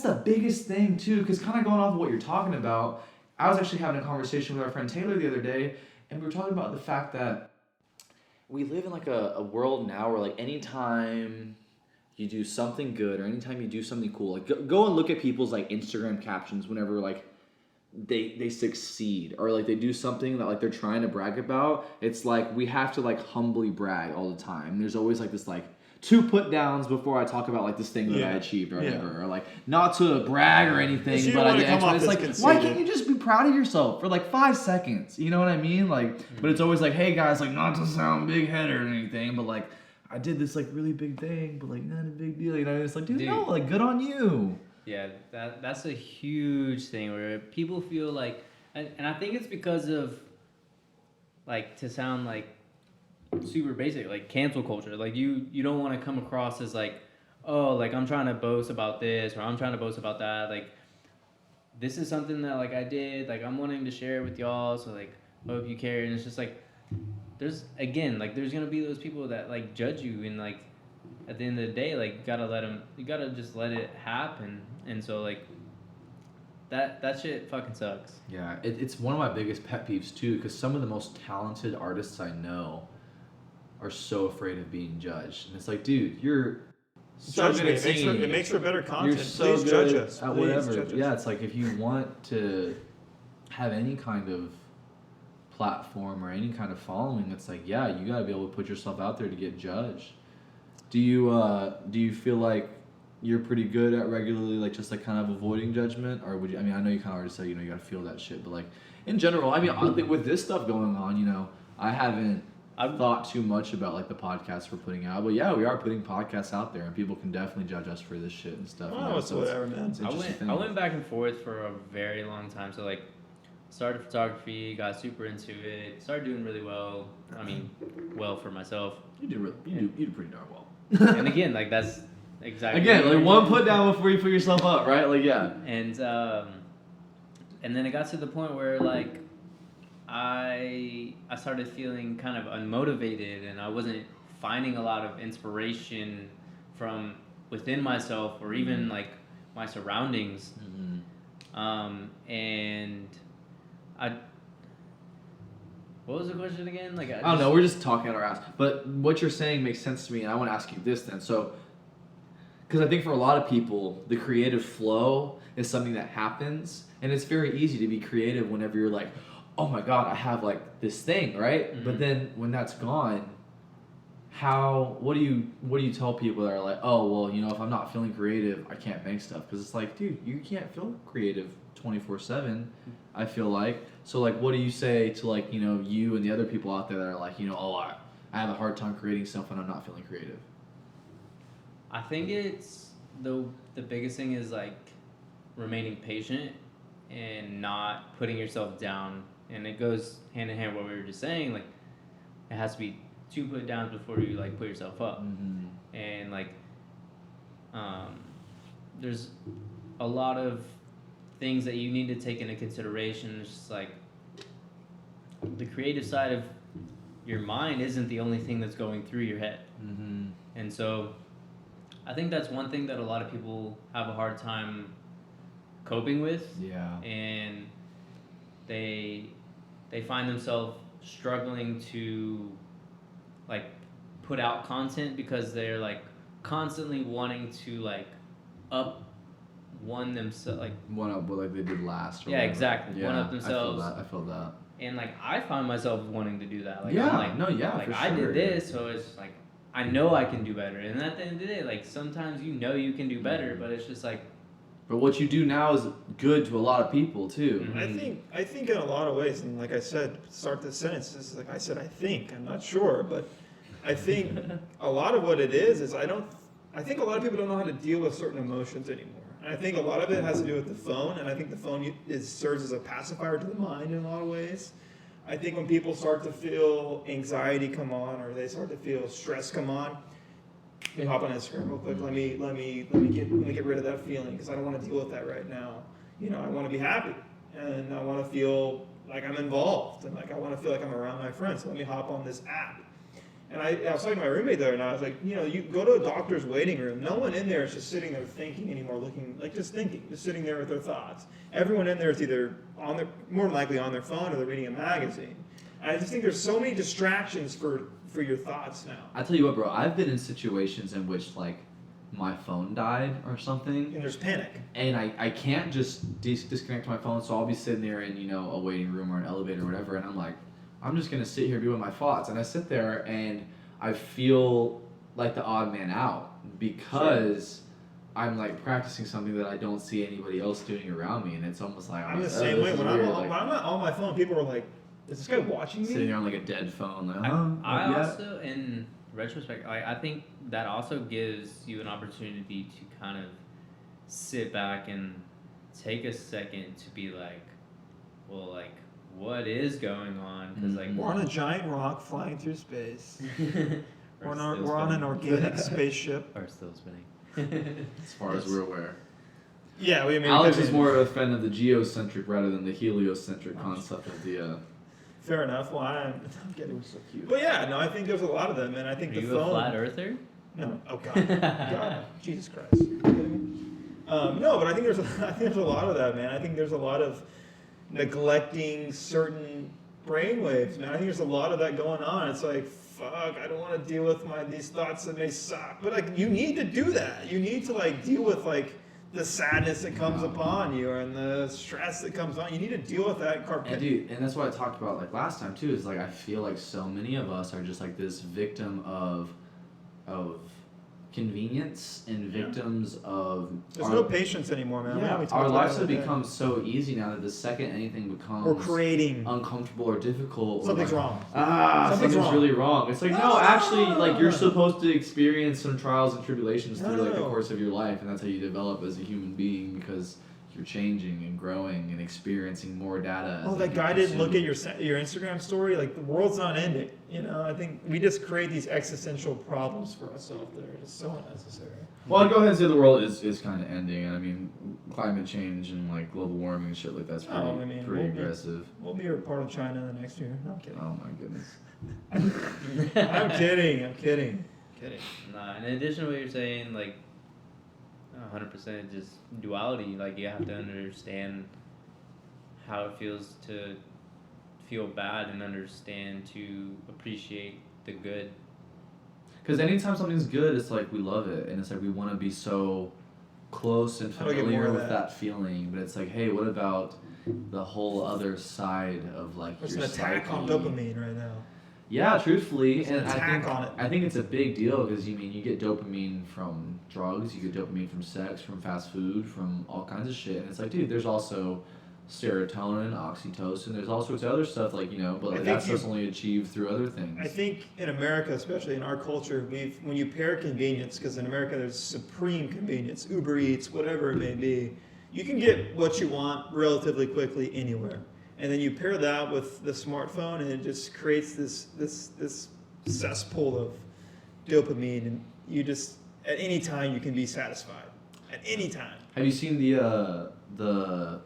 the biggest thing too. Because kind of going off of what you're talking about, I was actually having a conversation with our friend Taylor the other day, and we were talking about the fact that we live in like a world now where like anytime you do something good or anytime you do something cool, like go and look at people's like Instagram captions whenever like they succeed or like they do something that like they're trying to brag about. It's like we have to like humbly brag all the time. There's always like this like 2 put downs before I talk about like this thing that I achieved or whatever, or like not to brag or anything, but it's like conceited. Why can't you just be proud of yourself for like 5 seconds? You know what I mean? Like, but it's always like, hey guys, like not to sound big headed or anything, but like I did this like really big thing, but like not a big deal. It's like, dude, no, like good on you. Yeah, that's a huge thing where people feel like, and I think it's because of, like, to sound like super basic, like cancel culture. Like you don't want to come across as like, oh, like I'm trying to boast about this or I'm trying to boast about that. Like, this is something that like I did, like I'm wanting to share it with y'all. So like, hope you care. And it's just like, there's gonna be those people that like judge you, and like at the end of the day, like you gotta just let it happen. And so like that shit fucking sucks. Yeah, it's one of my biggest pet peeves too, because some of the most talented artists I know are so afraid of being judged, and it's like, dude, you're so judge good me. at singing. It makes for better content. You're so Please good judge us. at whatever. Yeah, it's like if you want to have any kind of platform or any kind of following, it's like, yeah, you gotta be able to put yourself out there to get judged. Do you feel like you're pretty good at regularly like just like kind of avoiding judgment, or would you? I mean, I know you kind of already said you gotta feel that shit, but like in general, I mean, I think with this stuff going on, I haven't thought too much about like the podcasts we're putting out, but yeah, we are putting podcasts out there, and people can definitely judge us for this shit and stuff. Oh, it's whatever, man. I went back and forth for a very long time. So like, started photography, got super into it, started doing really well. I mean, well for myself. You do pretty darn well. And again, like that's exactly like one put down before you put yourself up, right? Like yeah. And then it got to the point where like I started feeling kind of unmotivated, and I wasn't finding a lot of inspiration from within myself or even like my surroundings. And what was the question again? Like I don't know. We're just talking out our ass. But what you're saying makes sense to me, and I want to ask you this then. So, because I think for a lot of people, the creative flow is something that happens, and it's very easy to be creative whenever you're like, oh my god, I have like this thing, right? Mm-hmm. But then when that's gone, what do you tell people that are like, oh well, if I'm not feeling creative, I can't make stuff? Because it's like, dude, you can't feel creative 24/7. I feel like. So like, what do you say to like you and the other people out there that are like, I have a hard time creating stuff when I'm not feeling creative? I think it's the biggest thing is like remaining patient and not putting yourself down, and it goes hand in hand with what we were just saying. Like, it has to be 2 put downs before you like put yourself up. Mm-hmm. And like there's a lot of things that you need to take into consideration. It's just like the creative side of your mind isn't the only thing that's going through your head. Mm-hmm. And so I think that's one thing that a lot of people have a hard time coping with. Yeah. And they find themselves struggling to like put out content because they're like constantly wanting to like up one themselves, like one up what like they did last. Or yeah, whatever. exactly, Yeah, one up themselves. I feel that. And like I find myself wanting to do that. Like Yeah, I'm like, no, yeah, like for I sure. did this, so it's like I know I can do better. And at the end of the day, like sometimes you know you can do better, but it's just like. But what you do now is good to a lot of people too. Mm-hmm. I think in a lot of ways, and like I said, start the sentence. It's like I said, I think. I'm not sure, but I think a lot of what it is I think a lot of people don't know how to deal with certain emotions anymore. And I think a lot of it has to do with the phone, and I think the phone serves as a pacifier to the mind in a lot of ways. I think when people start to feel anxiety come on, or they start to feel stress come on, let me hop on Instagram real quick. Let me get rid of that feeling because I don't want to deal with that right now. You know, I want to be happy and I want to feel like I'm involved and like I want to feel like I'm around my friends. So let me hop on this app. And I was talking to my roommate there, and I was like, you know, you go to a doctor's waiting room. No one in there is just sitting there thinking anymore, just sitting there with their thoughts. Everyone in there is either more than likely on their phone or they're reading a magazine. And I just think there's so many distractions for your thoughts now. I tell you what, bro, I've been in situations in which like my phone died or something. And there's panic. And I can't just disconnect my phone, so I'll be sitting there in, you know, a waiting room or an elevator or whatever, and I'm like, I'm just going to sit here and be with my thoughts. And I sit there and I feel like the odd man out because I'm like practicing something that I don't see anybody else doing around me. And it's almost like, I'm the same way. When I'm like, not on my phone, people are like, is this guy watching me? Sitting there on like a dead phone. Like, I also, in retrospect, I think that also gives you an opportunity to kind of sit back and take a second to be like, well, like, what is going on? Because like we're on a giant rock flying through space. we're on an organic spaceship. Or still spinning. As far as we're aware. Yeah, I mean, Alex is more of a fan of the geocentric rather than the heliocentric concept of the. Fair enough. Well, I'm It was so cute. But yeah, no, I think there's a lot of them, and I think Are the you phone. a flat earther? No. Oh God. God. Jesus Christ. Are you kidding me? No, but I think there's a lot of that, man. I think there's a lot of neglecting certain brainwaves, man. I think there's a lot of that going on. It's like, fuck, I don't want to deal with these thoughts that may suck. But like, you need to do that. You need to like deal with like the sadness that comes upon you and the stress that comes on. You need to deal with that. And dude, and that's what I talked about like last time too. Is like I feel like so many of us are just like this victim of convenience and victims of. There's no patience anymore, man. Yeah, our lives have become so easy now that the second anything becomes or creating uncomfortable or difficult, something's like, wrong. Something's wrong. really wrong. It's like no, actually, like you're supposed to experience some trials and tribulations through like the course of your life, and that's how you develop as a human being because you're changing and growing and experiencing more data. Oh, that guy didn't look at your Instagram story. Like the world's not ending. You know, I think we just create these existential problems for ourselves that are just so unnecessary. Well, I'd go ahead and say the world is kind of ending, and I mean, climate change and like global warming and shit like that's pretty aggressive. We'll be a part of China the next year. No, I'm kidding. Oh my goodness. I'm kidding. Nah, in addition to what you're saying, like 100% just duality. Like you have to understand how it feels to feel bad and understand to appreciate the good. Because anytime something's good, it's like we love it, and it's like we want to be so close and familiar with that feeling. But it's like, hey, what about the whole other side of like There's your an attack on dopamine right now. Yeah, truthfully, There's an attack on it. I think it's a big deal because you get dopamine from drugs, you get dopamine from sex, from fast food, from all kinds of shit, and it's like, dude, there's also serotonin, oxytocin, there's all sorts of other stuff like but like that stuff's only achieved through other things. I think in America, especially in our culture, when you pair convenience, because in America there's supreme convenience, Uber Eats, whatever it may be, you can get what you want relatively quickly anywhere. And then you pair that with the smartphone, and it just creates this cesspool of dopamine, and you just at any time you can be satisfied. At any time. Have you seen the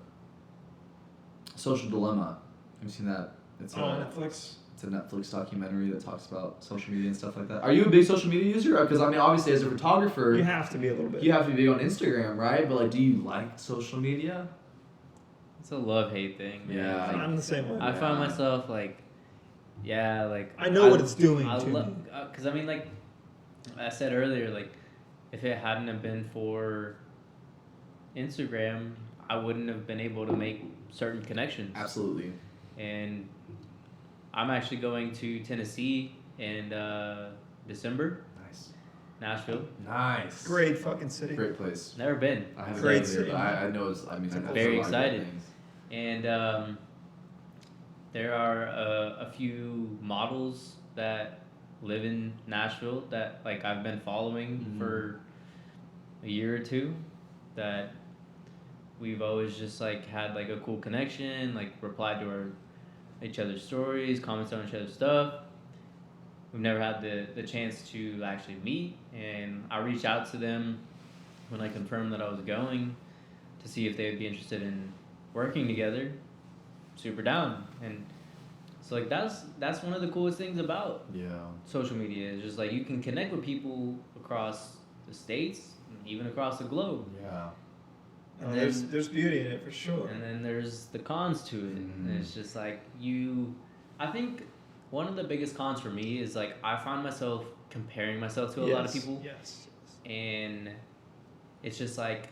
Social Dilemma? Have you seen that? It's on Netflix. It's a Netflix documentary that talks about social media and stuff like that. Are you a big social media user? Because I mean, obviously, as a photographer, you have to be a little bit. You have to be big on Instagram, right? But like, do you like social media? It's a love-hate thing. Man. Yeah, like, I'm the same way. I find myself like, I know what it's doing to me. Because I mean, like I said earlier, like if it hadn't have been for Instagram, I wouldn't have been able to make certain connections. Absolutely. And I'm actually going to Tennessee in December. Nice. Nashville. Nice. Great fucking city. Great place. Never been. I haven't Great been there, city. but I know it's. I mean, I know Very it's a lot of good excited. things. And there are a few models that live in Nashville that like I've been following for a year or two, that we've always just like had like a cool connection, like replied to each other's stories, commented on each other's stuff. We've never had the chance to actually meet, and I reached out to them when I confirmed that I was going to see if they would be interested in working together. Super down. And so like that's one of the coolest things about social media, is just like you can connect with people across the states and even across the globe. Yeah. And there's beauty in it for sure. And then there's the cons to it. And it's just like I think one of the biggest cons for me is like I find myself comparing myself to a lot of people. Yes. And it's just like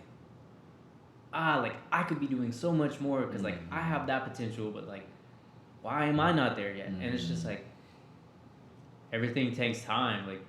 like I could be doing so much more because like I have that potential, but like why am I not there yet? And it's just like everything takes time. Like,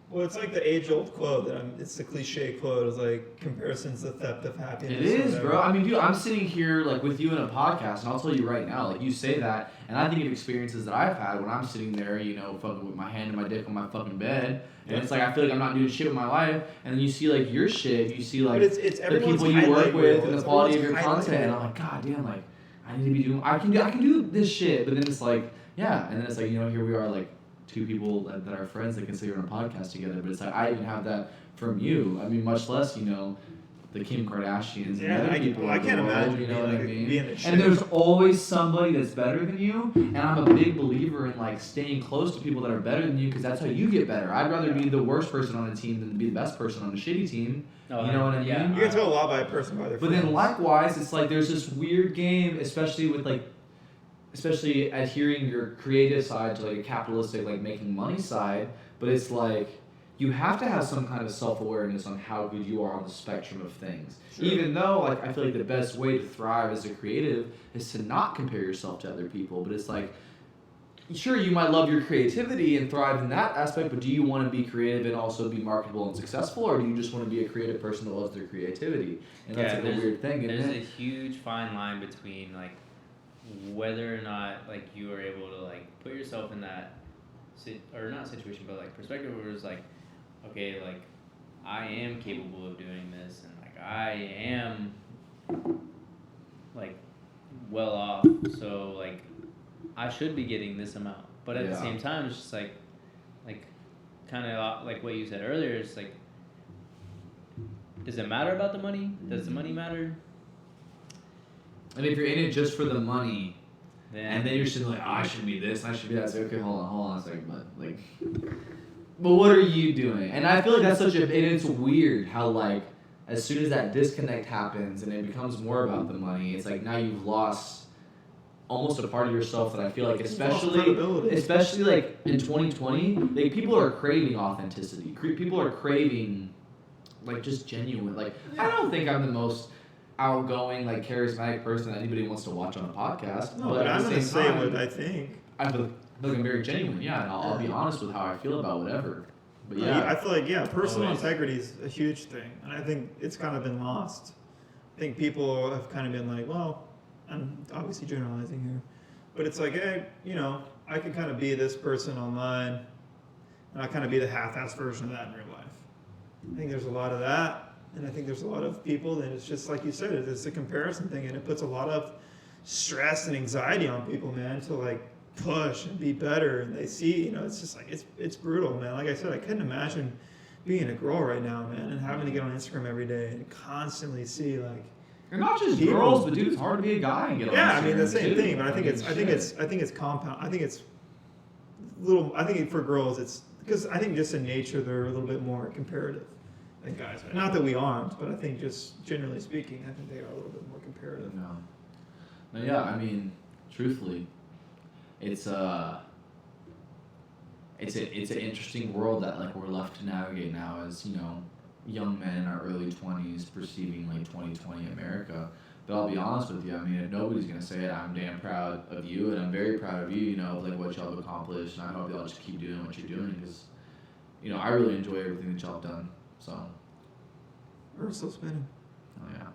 well, it's like the age-old quote it's the cliche quote. It's like comparison's the theft of happiness. It is, bro. I mean, dude, I'm sitting here like with you in a podcast, and I'll tell you right now, like you say that, and I think of experiences that I've had when I'm sitting there, you know, fucking with my hand and my dick on my fucking bed, and it's like I feel like I'm not doing shit with my life, and then you see like your shit, you see like it's the people you work with and the quality of your content, and I'm reel. like, God damn, like I need to be doing, I can do this shit, but then it's like, yeah, and then it's like, you know, here we are like two people that are friends that can say we're on a podcast together, but it's like I even have that from you. I mean, much less, you know, the Kim Kardashians and other people. I can't imagine. You know what I mean? Being the shit. And there's always somebody that's better than you, and I'm a big believer in like staying close to people that are better than you, because that's how you get better. I'd rather be the worst person on a team than be the best person on a shitty team. You know what I mean? Yeah. You can tell a lot by a person by their But friends. then likewise, it's like there's this weird game, especially adhering your creative side to like a capitalistic, like making money side, but it's like you have to have some kind of self-awareness on how good you are on the spectrum of things. Sure. Even though like I feel like the best way to thrive as a creative is to not compare yourself to other people, but it's like, sure, you might love your creativity and thrive in that aspect, but do you want to be creative and also be marketable and successful, or do you just want to be a creative person that loves their creativity? And that's like a weird thing, isn't There's it? a huge fine line between like whether or not like you are able to like put yourself in that or not situation, but like perspective where it's like, okay, like I am capable of doing this, and like I am like well off, so like I should be getting this amount. But at the same time, it's just like kind of like what you said earlier. It's like, does it matter about the money? Does the money matter? And if you're in it just for the money, Then and then you're sitting like, oh, I should be this, I should be that. It's like, okay, hold on a second, but what are you doing? And I feel like that's and it's weird how like, as soon as that disconnect happens and it becomes more about the money, it's like now you've lost almost a part of yourself that I feel like, especially like in 2020, like people are craving authenticity. People are craving like just genuine. Like I don't think I'm the most outgoing, like charismatic person that anybody wants to watch on a podcast. No, but I'm gonna say what I think. I feel like I'm very genuine, yeah, and I'll be honest with how I feel about whatever. But I feel like personal Always. integrity is a huge thing, and I think it's kind of been lost. I think people have kind of been like, well, I'm obviously generalizing here, but it's like, hey, you know, I can kind of be this person online, and I kind of be the half-ass version of that in real life. I think there's a lot of that. And I think there's a lot of people that it's just like you said, it's a comparison thing, and it puts a lot of stress and anxiety on people, man, to like push and be better. And they see, you know, it's just like it's brutal, man. Like I said, I couldn't imagine being a girl right now, man, and having to get on Instagram every day and constantly see like. And not just people, girls, but dude, it's hard to be a guy and get on Yeah, I Instagram, mean the same too. thing, but I think it's compound. I think it's little. I think for girls, it's because I think just in nature they're a little bit more comparative than guys. Not that we aren't, but I think just generally speaking, I think they are a little bit more comparative. No, yeah, I mean, truthfully, it's an interesting world that like we're left to navigate now, as you know, young men in our early 20s perceiving like 2020 America. But I'll be honest with you, I mean, if nobody's gonna say it, I'm damn proud of you, and I'm very proud of you. You know, like what y'all have accomplished, and I hope y'all just keep doing what you're doing because, you know, I really enjoy everything that y'all have done. So. We're still spinning. Oh yeah.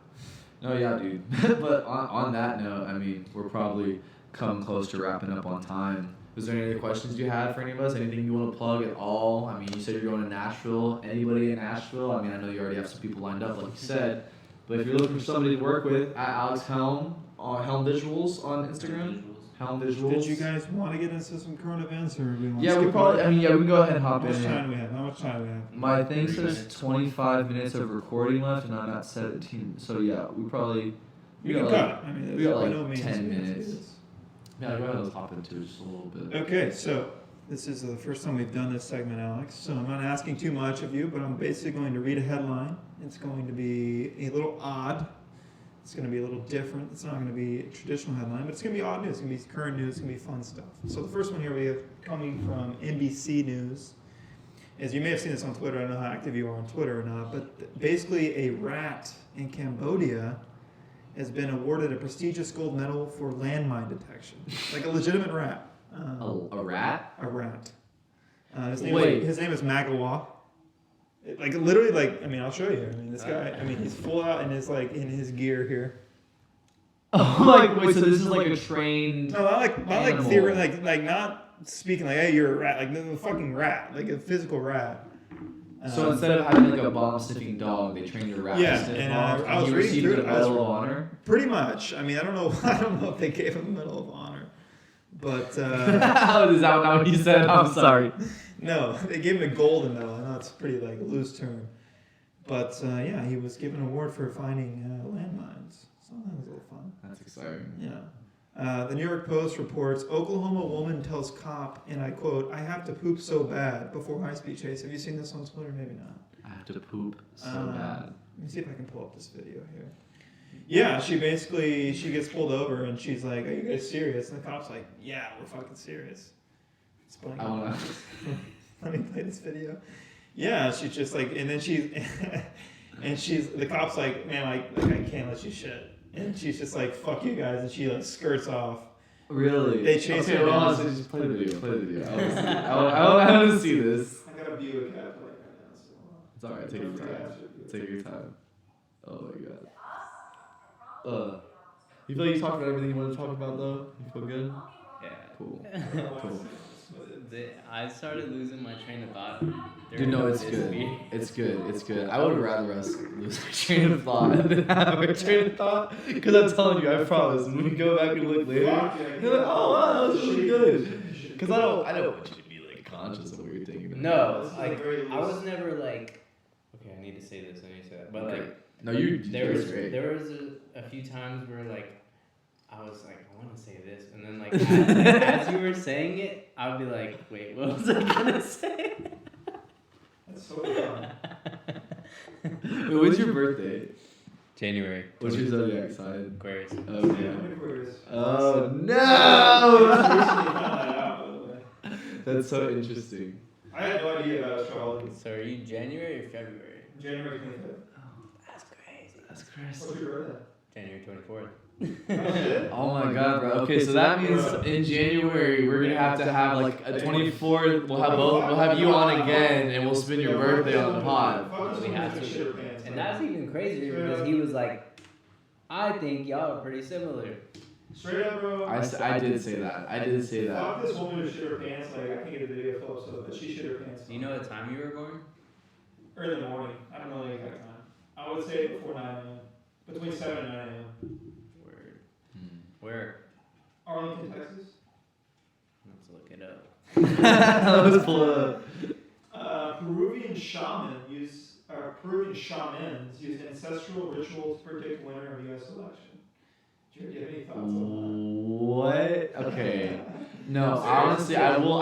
No, yeah, dude. But on that note, I mean, we're probably coming close to wrapping up on time. Was there any other questions you had for any of us? Anything you want to plug at all? I mean, you said you're going to Nashville. Anybody in Nashville? I mean, I know you already have some people lined up, like you said. But if you're looking for somebody to work with, at Alex Helm, Helm Visuals on Instagram. Helm Visuals. Did you guys want to get into some current events, or we want Yeah, to we skip probably. over? I mean, yeah, we can go ahead and hop How in. much time do we have? How much time do we have? My thing says 25 minutes of recording left, and I'm at 17. So yeah, we probably. We can cut it. I mean, we got by like no means 10 we can do minutes. this. Yeah, go ahead and hop into it just a little bit. Okay, so this is the first time we've done this segment, Alex. So I'm not asking too much of you, but I'm basically going to read a headline. It's going to be a little odd. It's going to be a little different. It's not going to be a traditional headline, but it's going to be odd news. It's going to be current news. It's going to be fun stuff. So the first one here we have coming from NBC News. As you may have seen this on Twitter. I don't know how active you are on Twitter or not, but basically a rat in Cambodia has been awarded a prestigious gold medal for landmine detection. Like a legitimate rat. A rat? A rat. His name is Magawa. Like literally, like I mean, I'll show you. I mean, this guy. I mean, he's full out in his gear here. Oh, like wait, so this is like a trained. No, not like theory, like not speaking like, hey, you're a rat, like the fucking rat, like a physical rat. So instead of having like a bomb sniffing dog, they trained a rat to sniff bombs. I was he reading received through the it. Medal of Honor. Pretty much. I mean, I don't know if they gave him the Medal of Honor, but Is that not what you said? I'm sorry. No, they gave him a golden medal. I know it's pretty like a loose term, but yeah, he was given an award for finding landmines. So that was a little fun. That's exciting. Yeah. The New York Post reports Oklahoma woman tells cop, and I quote, "I have to poop so bad" before high-speed chase. Have you seen this on Twitter? Maybe not. I have to poop so bad. Let me see if I can pull up this video here. Yeah, she gets pulled over and she's like, "Are you guys serious?" And the cop's like, "Yeah, we're fucking serious." It's funny. I wanna. Let me play this video. Yeah, she's just like, and then the cop's like, "Man, I can't let you shit." And she's just like, "Fuck you guys," and she like skirts off. Really? They chase her. Ron, so just play the video. I want to see this. I gotta view a cat like right now. So. It's alright. Take your time. Take your time. Oh my god. You feel like you talked about everything you wanted to talk about though? You feel good? Yeah. Cool. Cool. I started losing my train of thought. Dude, no, it's good. It's good. It's good. I would rather us lose our train of thought than have a train of thought. Because I'm telling you, I promise, when we go back and look later, you're like, oh wow, that was really good. Because I don't want you to be like conscious of what you're thinking. No, like I was never like, okay, I need to say this, I need to say that. But okay. like, no, you. There was great. a few times where like I was like, I want to say this, and then like as you were saying it, I'd be like, wait, what was I gonna say? That's so fun. Wait, when's your birthday? January. What's your zodiac sign? Aquarius. Oh yeah. Oh no! That's so interesting. I had no idea about astrology. So are you January or February? January 25th. That's crazy. That's crazy. What's your birthday? January 24th. Oh my god, bro. Okay, so that means in January we're gonna have to have like a 24th. We'll have you on again, and we'll spin your birthday on the pod. We have to. And that's even crazier because he was like, I think y'all are pretty similar. Straight up, bro. I did say that. I did say that. Fuck this woman who shit her pants. Like, I can't get a video close of it, but she shit her pants. Do you know the time you were born? Early in the morning. I don't know the exact time. I would say before 9 a.m. Between 7 and 9 a.m. Word. Where? Arlington, Texas. Let's look it up. Let's pull it up. Peruvian shamans use ancestral rituals to predict winner of U.S. election. Do you have any thoughts on What? Okay. No, honestly, I will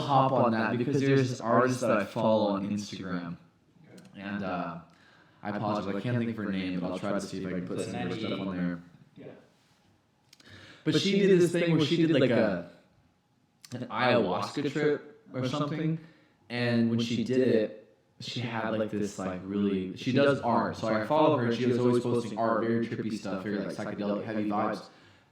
hop on that because there's this artist that I follow on Instagram, and I apologize, I can't think of her name, but I'll try to see if I can put some of her stuff on there. Yeah. But she did this thing where she did like an ayahuasca trip or something, and when she did it, she had like this like really, she does art, so I follow her. She was always posting art, very trippy stuff, very like psychedelic heavy vibes.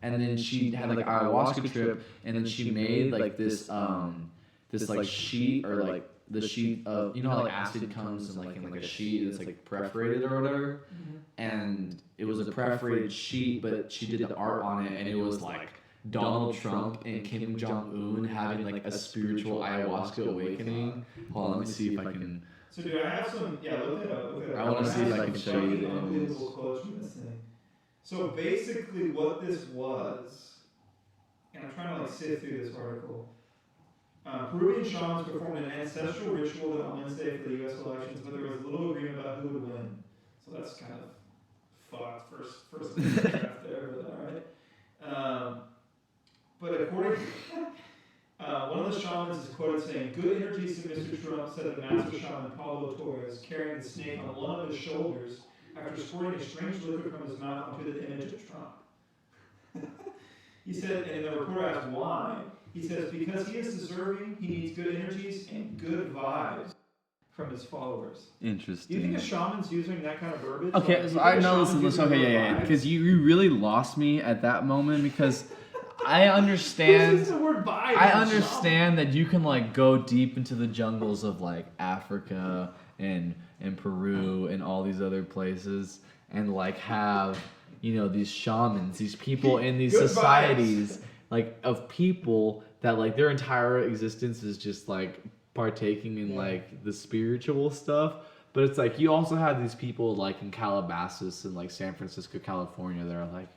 And then she had like an ayahuasca trip, and then she made like this like sheet, or like the sheet of, you know how like acid comes in like a sheet that's like perforated or whatever. And it was a perforated sheet, but she did the art on it, and it was like Donald Trump and Kim Jong-un having like a spiritual ayahuasca awakening. Hold on, let me see if I can. So do I have some? Yeah, look it up. I want to see if I can show you the images. Unbelievable quotes from this thing. So basically, what this was, and I'm trying to like sift through this article. Peruvian shamans performed an ancestral ritual on Wednesday for the U.S. elections, but there was little agreement about who would win. So that's kind of fucked. First draft there, but all right. But according, one of the shamans is quoted saying, "Good energies to Mr. Trump," said the master shaman Pablo Torres, carrying the snake on one of his shoulders after squirting a strange liquid from his mouth onto the image of Trump. He said, and the reporter asked why. He says, because he is deserving, he needs good energies and good vibes from his followers. Interesting. Do you think a shaman's using that kind of verbiage? Okay, so I know this. Okay, yeah. Because you really lost me at that moment, because I understand. The word vibe. I understand that you can like go deep into the jungles of like Africa and Peru and all these other places, and like have, you know, these shamans, these people in these societies, like of people that like their entire existence is just like partaking in like the spiritual stuff. But it's like you also have these people like in Calabasas and like San Francisco, California, that are like,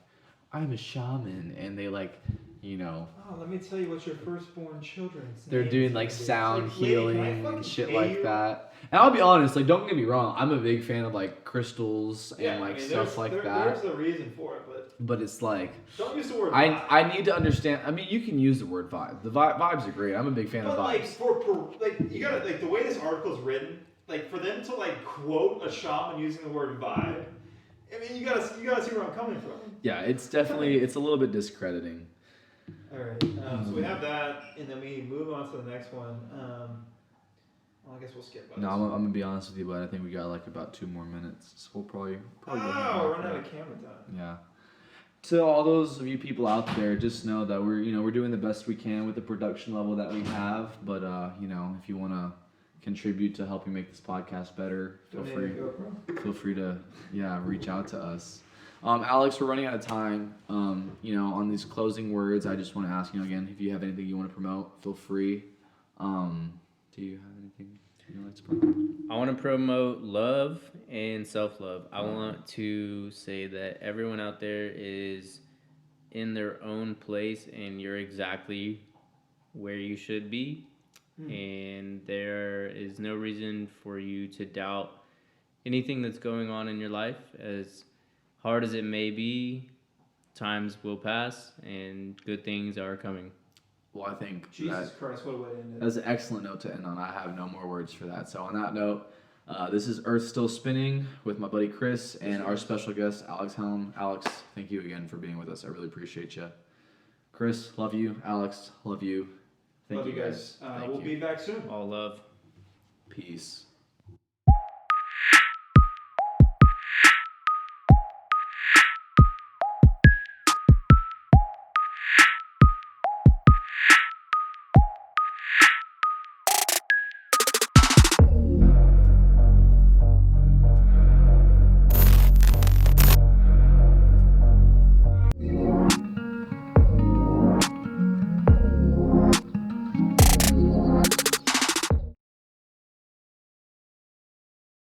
I'm a shaman, and they like, you know. Oh, let me tell you what your firstborn children's They're names doing like is. sound Like, healing lady, can I and shit fucking like pay you? that. And I'll be honest, like, don't get me wrong, I'm a big fan of like crystals and Yeah, like I mean, stuff like there's that. a reason for it, but But it's like, don't use the word I vibe. I need to understand. I mean, you can use the word vibe. The vibes are great. I'm a big fan of But like vibes. like you gotta, like, the way this article's written, like for them to like quote a shaman using the word vibe, I mean, you gotta see where I'm coming from. Yeah, it's definitely, it's a little bit discrediting. All right, so we have that, and then we move on to the next one. Well, I guess we'll skip. No, I'm gonna be honest with you, but I think we got like about 2 more minutes, so we'll probably go ahead and wrap We're running it out up. of camera time. Yeah. To all those of you people out there, just know that we're doing the best we can with the production level that we have. But if you want to contribute to helping make this podcast better, feel free to reach out to us. Alex, we're running out of time. On these closing words, I just want to ask again, if you have anything you want to promote, feel free. Do you have anything you want to promote? I want to promote love and self-love. I want to say that everyone out there is in their own place, and you're exactly where you should be. And there is no reason for you to doubt anything that's going on in your life. As hard as it may be, times will pass and good things are coming. Well, I think Jesus Christ, what a way to end it. that's an excellent note to end on. I have no more words for that. So on that note, this is Earth Still Spinning with my buddy Chris and our special guest, Alex Helm. Alex, thank you again for being with us. I really appreciate you. Chris, love you. Alex, love you. Thank you guys. We'll be back soon. All love. Peace.